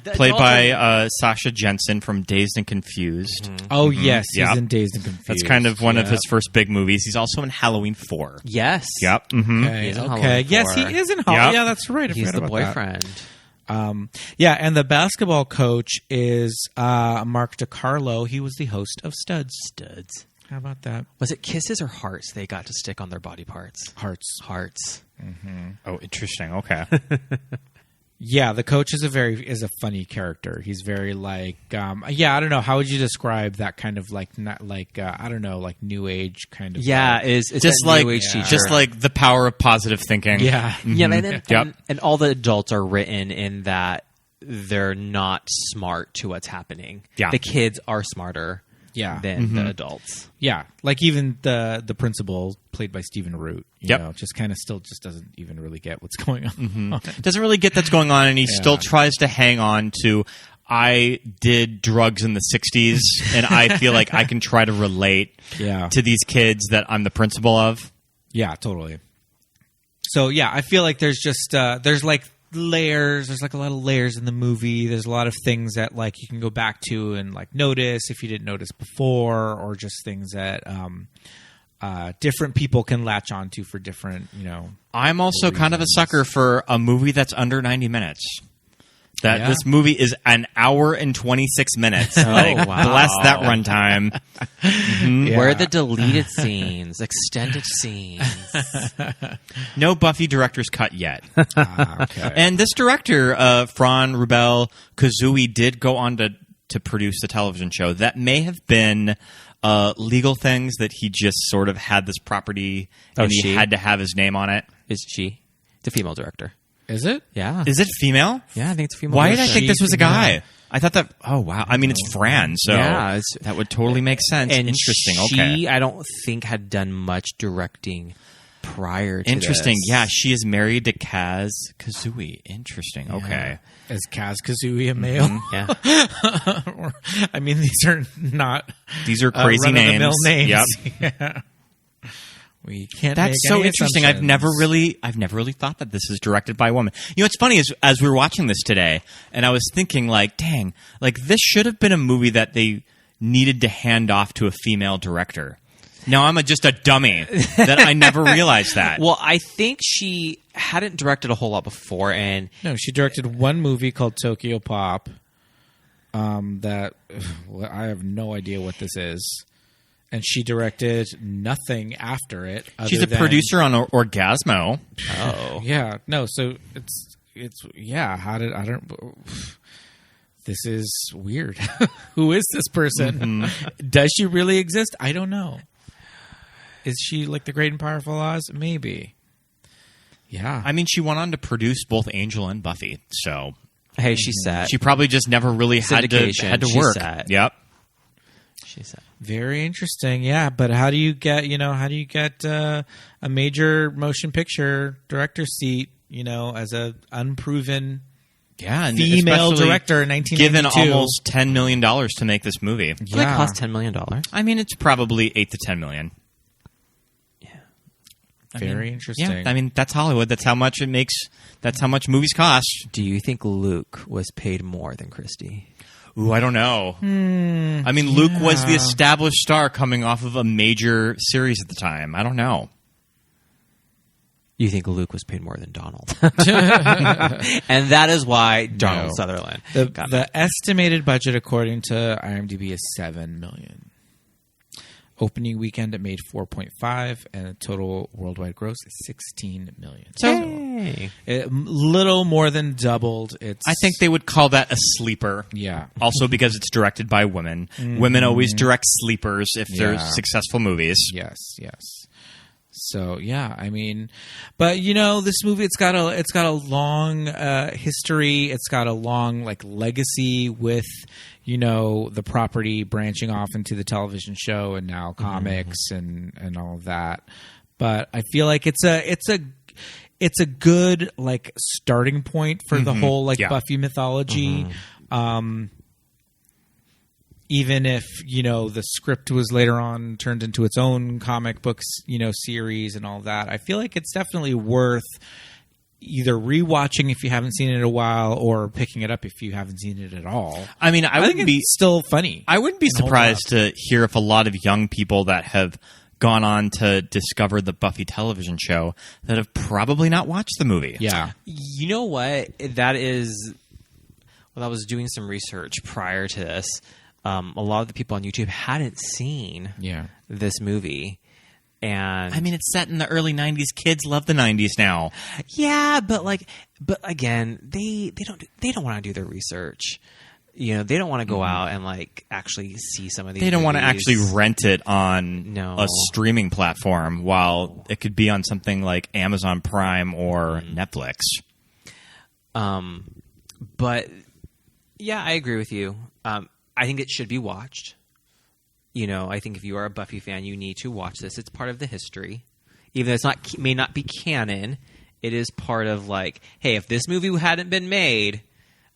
Played by Sasha Jensen from Dazed and Confused. Oh, yes. He's in Dazed and Confused. That's kind of one of his first big movies. He's also in Halloween 4. Yes. Yep. Okay. Yes, he is in Halloween. Yeah, that's right. He's the boyfriend. And the basketball coach is Mark DiCarlo. He was the host of Studs. How about that? Was it kisses or hearts they got to stick on their body parts? Hearts. Oh, interesting. Okay. Yeah, the coach is a funny character. He's very like, I don't know. How would you describe that kind of like, not like, I don't know, like new age kind of? Yeah, it's just like, just like the power of positive thinking. Yeah. And all the adults are written in that they're not smart to what's happening. Yeah. The kids are smarter. Than the adults. Yeah, like even the principal, played by Stephen Root, you know, just kind of still just doesn't even really get what's going on. Doesn't really get that's going on, and he still tries to hang on to I did drugs in the 60s, and I feel like I can try to relate to these kids that I'm the principal of. Yeah, totally. So, yeah, I feel like there's just there's like layers. There's like a lot of layers in the movie. There's a lot of things that like you can go back to and like notice if you didn't notice before, or just things that different people can latch onto for different, I'm also kind of a sucker for a movie that's under 90 minutes. This movie is an hour and 26 minutes. Like, wow. Bless that runtime. Mm-hmm. Where are the deleted scenes, extended scenes? No Buffy director's cut yet. Okay. And this director, Fran Rubel Kazooie, did go on to produce the television show. That may have been legal things that he just sort of had this property and he had to have his name on it. Is she? It's a female director. Is it? Yeah. Is it female? Yeah, I think it's a female. Why director. did I think this was a guy? I thought that. Oh wow! I mean, it's Fran, so yeah, that would totally make sense. And Interesting. She, okay. I don't think had done much directing prior to Interesting. this. Yeah, she is married to Kaz Kazooie. Interesting. Okay. Is Kaz Kazooie a male? Mm-hmm. Yeah. I mean, these are not. These are crazy run-of-the-mill names. names. Yep. Yeah. We can't. That's make so any interesting. I've never really thought that this is directed by a woman. You know, it's funny as we were watching this today, and I was thinking, like, dang, like this should have been a movie that they needed to hand off to a female director. Now I'm just a dummy that I never realized that. Well, I think she hadn't directed a whole lot before, and No, she directed one movie called Tokyo Pop. That I have no idea what this is. And she directed nothing after it. She's a producer on Orgasmo. oh, Yeah, no. So it's yeah. How did I don't? This is weird. Who is this person? Mm-hmm. Does she really exist? I don't know. Is she like the Great and Powerful Oz? Maybe. Yeah. I mean, she went on to produce both Angel and Buffy, so hey, she sat. she probably just never really had to She work. sat. Yep. She sat. Very interesting. Yeah, but how do you get a major motion picture director seat? As a unproven Yeah, and female especially director in 1992, given almost $10 million to make this movie. Does that cost $10 million? I mean, it's probably $8 to $10 million. Very interesting. Yeah, I mean, that's Hollywood. That's how much it makes. That's how much movies cost. Do you think Luke was paid more than Kristy? Ooh, I don't know. I mean, Luke was the established star coming off of a major series at the time. I don't know. You think Luke was paid more than Donald? And that is why Donald Sutherland. The estimated budget, according to IMDb, is $7 million. Opening weekend, it made 4.5, and the total worldwide gross is $16 million. So, it little more than doubled. I think they would call that a sleeper. Yeah. Also because it's directed by women. Women always direct sleepers if they're successful movies. Yes. So yeah, I mean, but this movie it's got a long history. It's got a long legacy with the property branching off into the television show and now comics and all of that. But I feel like it's a good starting point for the whole Buffy mythology. Even if the script was later on turned into its own comic books series and all that, I feel like it's definitely worth either rewatching if you haven't seen it in a while or picking it up if you haven't seen it at all. I mean, I think it's still funny. I wouldn't be surprised to hear if a lot of young people that have gone on to discover the Buffy television show that have probably not watched the movie. Yeah. You know what? That is. Well, I was doing some research prior to this. A lot of the people on YouTube hadn't seen this movie. And I mean, it's set in the early 90s. Kids love the 90s now. Yeah, but again, they don't want to do their research. They don't want to go out and actually see some of these. They don't want to movies. actually rent it on a streaming platform while it could be on something like Amazon Prime or Netflix. But yeah, I agree with you. I think it should be watched. I think if you are a Buffy fan, you need to watch this. It's part of the history. Even though may not be canon, it is part of hey, if this movie hadn't been made,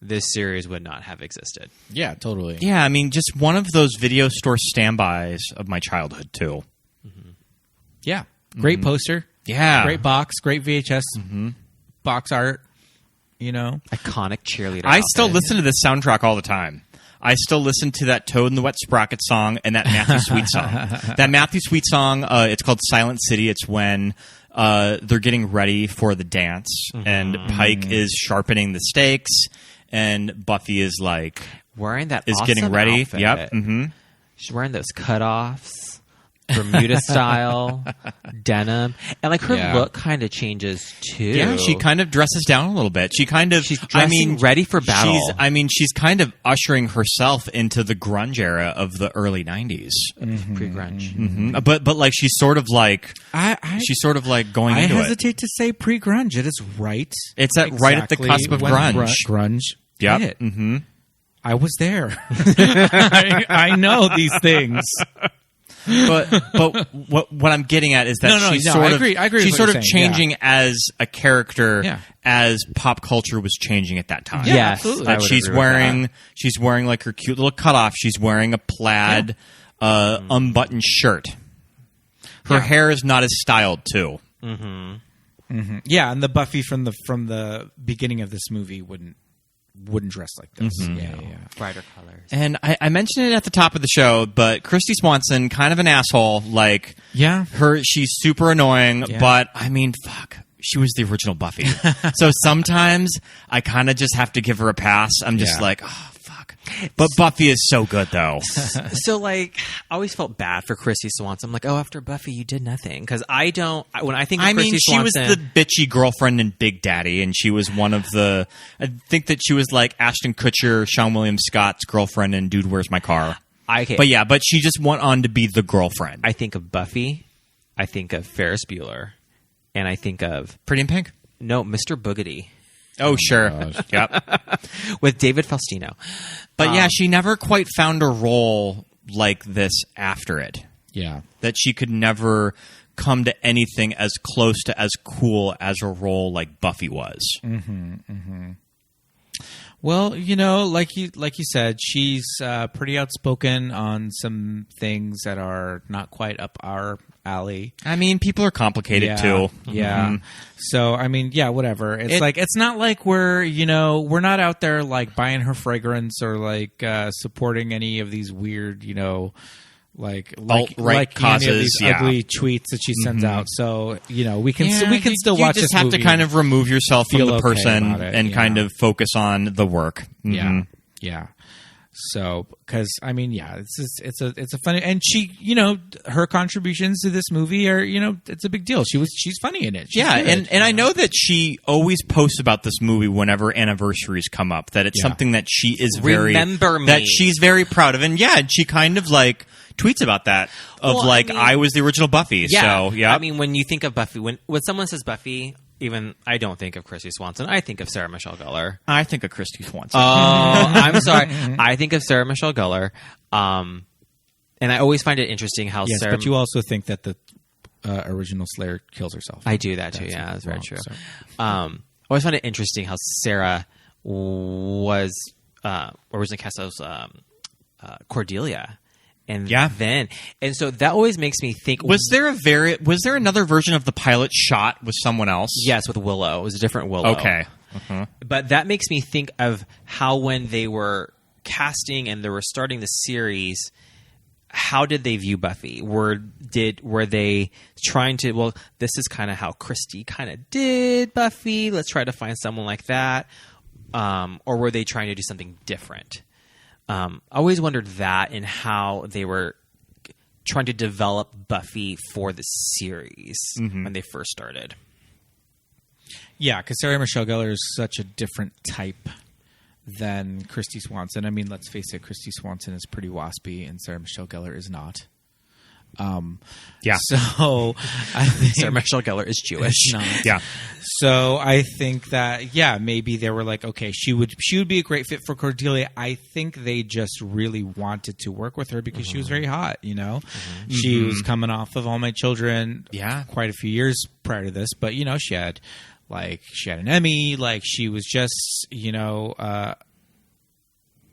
this series would not have existed. Yeah, totally. Yeah, I mean, just one of those video store standbys of my childhood, too. Yeah. Great poster. Yeah. Great box. Great VHS box art. You know? Iconic cheerleader. I still outfit. listen to this soundtrack all the time. I still listen to that Toad and the Wet Sprocket song and that Matthew Sweet song. That Matthew Sweet song, it's called Silent City. It's when they're getting ready for the dance, and Pike is sharpening the stakes, and Buffy is like wearing that is awesome getting ready. outfit. Yep. Mm-hmm. She's wearing those cutoffs, Bermuda style, denim, and like her look kind of changes too. Yeah, she kind of dresses down a little bit. She's dressing ready for battle. She's kind of ushering herself into the grunge era of the early 90s. Pre-grunge. But like she's sort of like she's sort of like going into it. I hesitate to say pre-grunge. It is right. It's right at the cusp of when grunge. Grunge. Yep. Hit. Mm-hmm. I was there. I know these things. But what I'm getting at is that she's sort of I agree she's with sort what of you're saying, changing as a character as pop culture was changing at that time. Yeah, yes, absolutely. She's wearing like her cute little cutoff. She's wearing a plaid unbuttoned shirt. Her hair is not as styled too. Yeah, and the Buffy from the beginning of this movie wouldn't dress like this. Yeah. Brighter colors. And I mentioned it at the top of the show, but Kristy Swanson, kind of an asshole. Like, she's super annoying, but I mean, fuck. She was the original Buffy. So sometimes I kind of just have to give her a pass. I'm just like, oh, fuck. But Buffy is so good, though. So, like, I always felt bad for Kristy Swanson. I'm like, oh, after Buffy, you did nothing. Because when I think of Kristy Swanson... she was the bitchy girlfriend in Big Daddy, and she was one of the... I think that she was like Ashton Kutcher, Sean William Scott's girlfriend in Dude, Where's My Car? Okay. But she just went on to be the girlfriend. I think of Buffy. I think of Ferris Bueller. And I think of... Pretty in Pink? No, Mr. Boogedy. Oh, sure. Yep. With David Faustino. But she never quite found a role like this after it. Yeah. That she could never come to anything as close to as cool as a role like Buffy was. Well, you know, like you said, she's pretty outspoken on some things that are not quite up our alley. I mean, people are complicated too. Yeah. So, I mean, whatever. It's not like we're not out there like buying her fragrance or like supporting any of these weird, like alt-right causes, any of these ugly tweets that she sends out. So, we can still watch this movie. You just have to kind of remove yourself from the person and kind of focus on the work. Yeah. So, because I mean, it's a funny, and she, her contributions to this movie are, it's a big deal. She's funny in it. She's good, and I know that she always posts about this movie whenever anniversaries come up. That it's something that she is that she's very proud of, and she kind of like tweets about that I was the original Buffy. Yeah. So yeah, I mean, when you think of Buffy, when someone says Buffy. Even I don't think of Kristy Swanson. I think of Sarah Michelle Gellar. I think of Kristy Swanson. Oh, I'm sorry. I think of Sarah Michelle Gellar. And I always find it interesting how Sarah... but you also think that the original Slayer kills herself. I do that too, that's very true. I always find it interesting how Sarah was originally cast as Cordelia. And so that always makes me think. Was there another version of the pilot shot with someone else? Yes, with Willow. It was a different Willow. Okay. But that makes me think of how when they were casting and they were starting the series, how did they view Buffy? Were they trying to, well, this is kind of how Kristy kind of did Buffy. Let's try to find someone like that. Or were they trying to do something different? I always wondered that and how they were trying to develop Buffy for the series when they first started. Yeah, because Sarah Michelle Gellar is such a different type than Kristy Swanson. I mean, let's face it, Kristy Swanson is pretty waspy, and Sarah Michelle Gellar is not. So I think Sarah Michelle Gellar is Jewish. So I think that maybe they were like, okay, she would be a great fit for Cordelia. I think they just really wanted to work with her because she was very hot. She was coming off of All My Children. Quite a few years prior to this, but she had an Emmy. Like she was just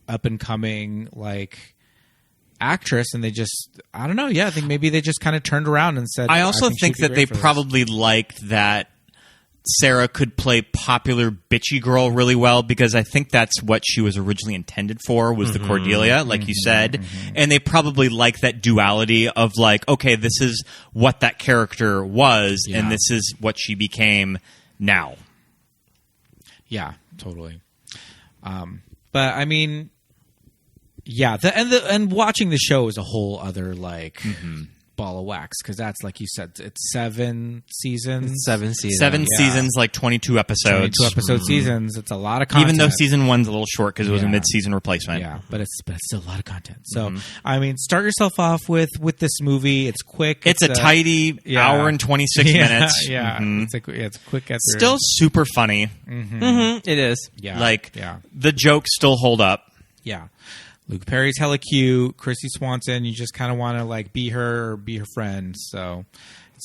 up and coming like actress, and they just, I don't know. Yeah, I think maybe they just kind of turned around and said. I also think she'd be that they great for this. probably liked that Sarah could play popular bitchy girl really well, because I think that's what she was originally intended for, was the Cordelia, like you said. And they probably like that duality of like, okay, this is what that character was, and this is what she became now. Yeah, totally. But I mean, yeah, and watching the show is a whole other like ball of wax, because that's, like you said, it's 7 seasons. 7 seasons. 7 seasons, like 22 episodes. 22 episode seasons. It's a lot of content. Even though season 1's a little short because it was a mid-season replacement. Yeah, but it's still a lot of content. So, I mean, start yourself off with this movie. It's quick. It's a tidy hour and 26 minutes. Yeah, it's quick. Still super funny. It is. Yeah, like the jokes still hold up. Yeah. Luke Perry's hella cute. Kristy Swanson, you just kind of want to like be her or be her friend. So,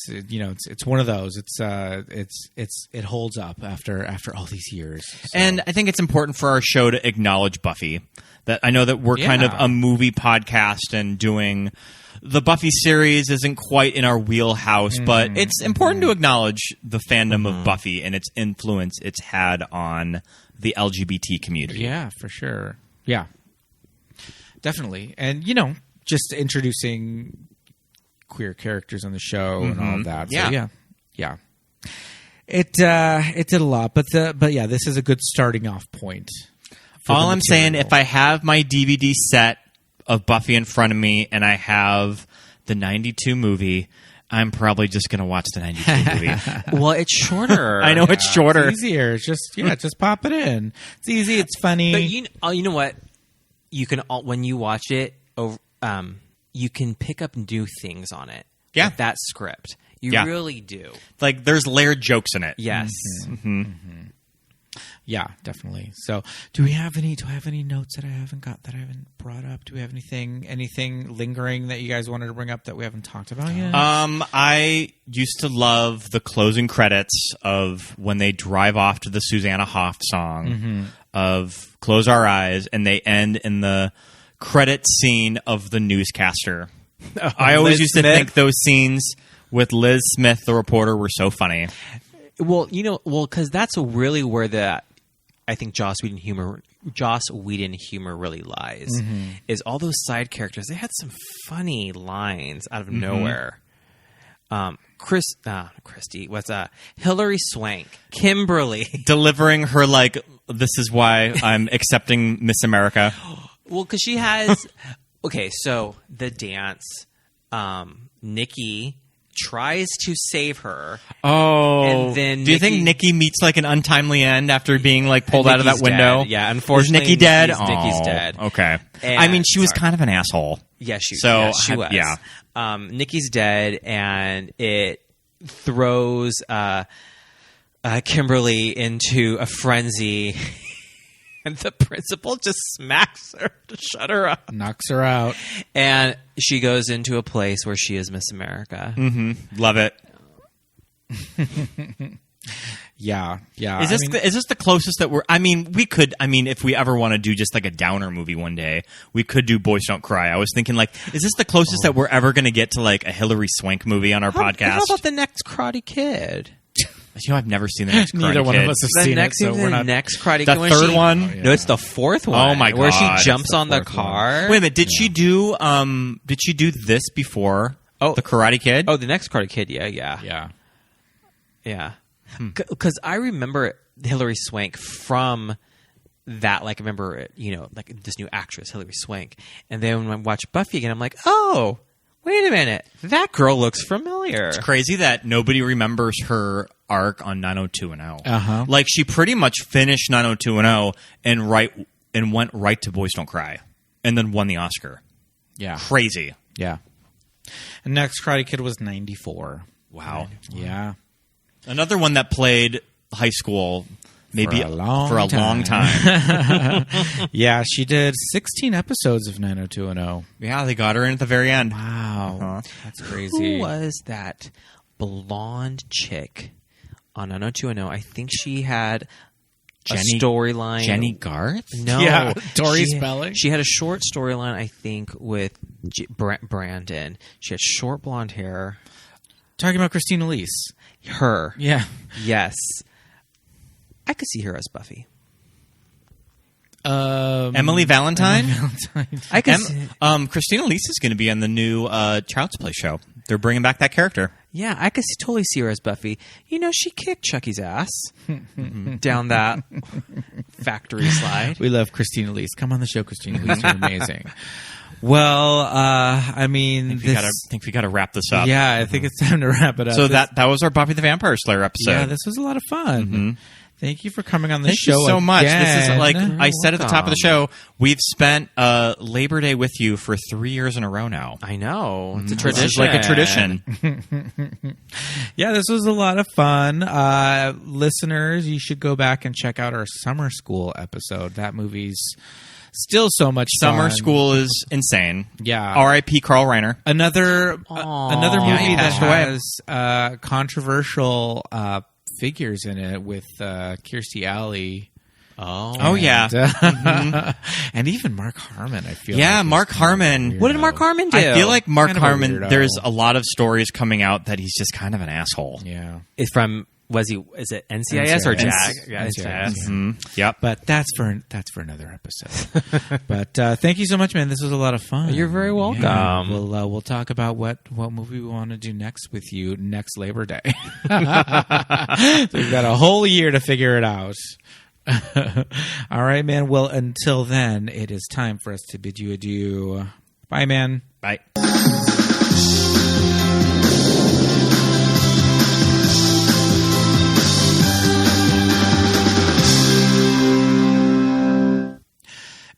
it's one of those. It holds up after all these years. So. And I think it's important for our show to acknowledge Buffy. That I know that we're kind of a movie podcast, and doing the Buffy series isn't quite in our wheelhouse, but it's important to acknowledge the fandom of Buffy and its influence it's had on the LGBT community. Yeah, for sure. Yeah. Definitely. And, just introducing queer characters on the show and all of that. So, yeah. It did a lot, but yeah, this is a good starting off point. All I'm saying, if I have my DVD set of Buffy in front of me and I have the 92 movie, I'm probably just going to watch the 92 movie. Well, it's shorter. I know it's shorter. It's easier. Just pop it in. It's easy. It's funny. But you know what? You can, when you watch it, you can pick up new things on it. Yeah. With that script. You really do. Like, there's layered jokes in it. Yes. Yeah, definitely. So, do I have any notes that I haven't brought up? Do we have anything lingering that you guys wanted to bring up that we haven't talked about yet? I used to love the closing credits of when they drive off to the Susanna Hoff song of Close Our Eyes, and they end in the credit scene of the newscaster. I always used to think those scenes with Liz Smith, the reporter, were so funny. Well, because that's really where I think Joss Whedon humor really lies. Is all those side characters? They had some funny lines out of nowhere. Christy, Hilary Swank, Kimberly delivering her like, "This is why I'm accepting Miss America." Well, because she has. Okay, so the dance, Nikki tries to save her. Oh, and then do you think Nikki meets like an untimely end after being like pulled out of that window? Dead. Yeah, unfortunately, is Nikki dead? Nikki's dead. Okay, I mean, she was kind of an asshole. Yeah, she was. Yeah, Nikki's dead, and it throws Kimberly into a frenzy. And the principal just smacks her to shut her up. Knocks her out. And she goes into a place where she is Miss America. Love it. Yeah. Is this the closest that we're... I mean, we could... I mean, if we ever want to do just like a downer movie one day, we could do Boys Don't Cry. I was thinking like, is this the closest that we're ever going to get to like a Hilary Swank movie on our podcast? How about the next Karate Kid? I've never seen the next Karate Kid. Neither one of us have seen it, so we're not... next Karate Kid. The third one? Oh, yeah. No, it's the fourth one. Oh, my God. Where she jumps on the car. Wait a minute. Did she do this before the Karate Kid? Oh, the next Karate Kid, yeah. Because I remember Hilary Swank from that, like, I remember, like this new actress, Hilary Swank. And then when I watch Buffy again, I'm like, oh, wait a minute. That girl looks familiar. It's crazy that nobody remembers her arc on 90210. Uh-huh. Like, she pretty much finished 90210 and went right to Boys Don't Cry, and then won the Oscar. Yeah. Crazy. Yeah. And next Karate Kid was 94. Wow. Yeah. Another one that played high school maybe for a long time. Yeah, she did 16 episodes of 90210. Yeah, they got her in at the very end. Wow. Uh-huh. That's crazy. Who was that blonde chick on 90210? I think she had storyline. Jenny Garth? No. Yeah, Tori Spelling. She had a short storyline, I think, with Brandon. She had short blonde hair. Talking about Christine Elise. Her. Yeah. Yes. I could see her as Buffy. Emily Valentine? I could Christina Elise is going to be on the new Child's Play show. They're bringing back that character. Yeah, I could totally see her as Buffy. You know, she kicked Chucky's ass down that factory slide. We love Christina Elise. Come on the show, Christina Elise. You're amazing. Well, I mean, I think we got to wrap this up. Yeah, I think it's time to wrap it up. So that was our Buffy the Vampire Slayer episode. Yeah, this was a lot of fun. Mm-hmm. Thank you for coming on the Thank show. you so much. This is like again. I said at the top of the show. We've spent Labor Day with you for 3 years in a row now. I know, it's a tradition. It's like a tradition. Yeah, this was a lot of fun. Listeners, you should go back and check out our Summer School episode. That movie's still so much Summer fun. School is insane. Yeah. R.I.P. Carl Reiner. Another movie he that passed away. has controversial figures in it with Kirstie Alley. Oh yeah. And even Mark Harmon, I feel. Yeah, like Mark Harmon. What did Mark Harmon do? I feel like Mark Kind of a Harmon, weirdo. there's a lot of stories coming out that he's just kind of an asshole. Yeah. Is it NCIS or JAG? Yeah, NCIS. Mm-hmm. Yep. But that's for another episode. But thank you so much, man. This was a lot of fun. You're very welcome. Yeah. We'll talk about what movie we want to do next with you next Labor Day. So we've got a whole year to figure it out. All right, man. Well, until then, it is time for us to bid you adieu. Bye, man. Bye.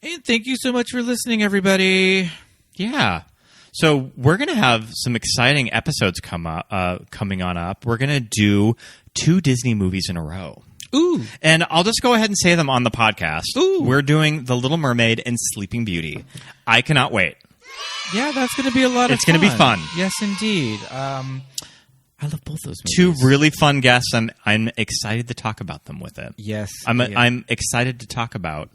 And thank you so much for listening, everybody. Yeah. So we're going to have some exciting episodes coming on up. We're going to do 2 Disney movies in a row. Ooh. And I'll just go ahead and say them on the podcast. Ooh. We're doing The Little Mermaid and Sleeping Beauty. I cannot wait. Yeah, that's going to be a lot of fun. It's going to be fun. Yes, indeed. I love both those Two movies. really fun guests. I'm excited to talk about them with it. Yes. I'm excited to talk about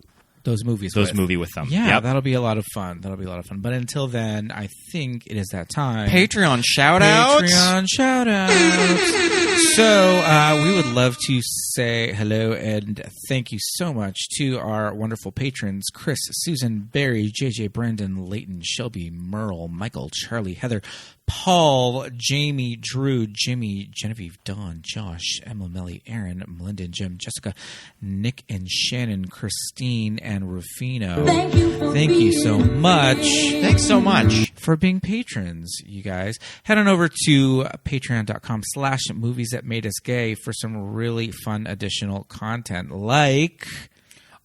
those movies with them. Yeah, Yep. that'll be a lot of fun. But until then, I think it is that time. Patreon shout-outs. Patreon shout-outs. So we would love to say hello and thank you so much to our wonderful patrons, Chris, Susan, Barry, JJ, Brandon, Leighton, Shelby, Merle, Michael, Charlie, Heather, Paul, Jamie, Drew, Jimmy, Genevieve, Dawn, Josh, Emma, Melly, Aaron, Melinda, and Jim, Jessica, Nick and Shannon, Christine, and Rufino. Thank you so much. Thanks so much for being patrons, you guys. Head on over to patreon.com/movies that made us gay for some really fun additional content like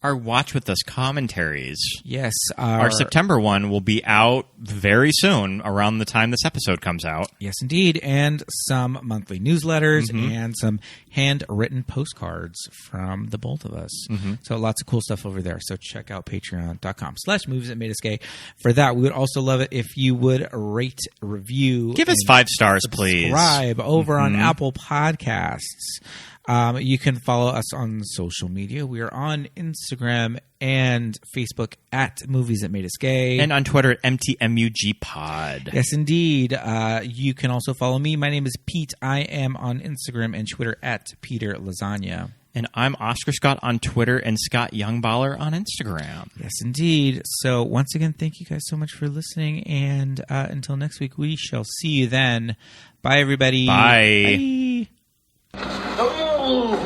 our Watch With Us commentaries. Yes. Our September one will be out very soon, around the time this episode comes out. Yes, indeed. And some monthly newsletters and some handwritten postcards from the both of us. So lots of cool stuff over there. So check out patreon.com/movies that made us gay. For that, we would also love it if you would rate, review. Give us 5 stars, please. Subscribe over on Apple Podcasts. You can follow us on social media. We are on Instagram and Facebook at Movies That Made Us Gay. And on Twitter at MTMUGPod. Yes, indeed. You can also follow me. My name is Pete. I am on Instagram and Twitter at Peter Lasagna. And I'm Oscar Scott on Twitter and Scott Youngballer on Instagram. Yes, indeed. So once again, thank you guys so much for listening. And until next week, we shall see you then. Bye, everybody. Bye. Bye.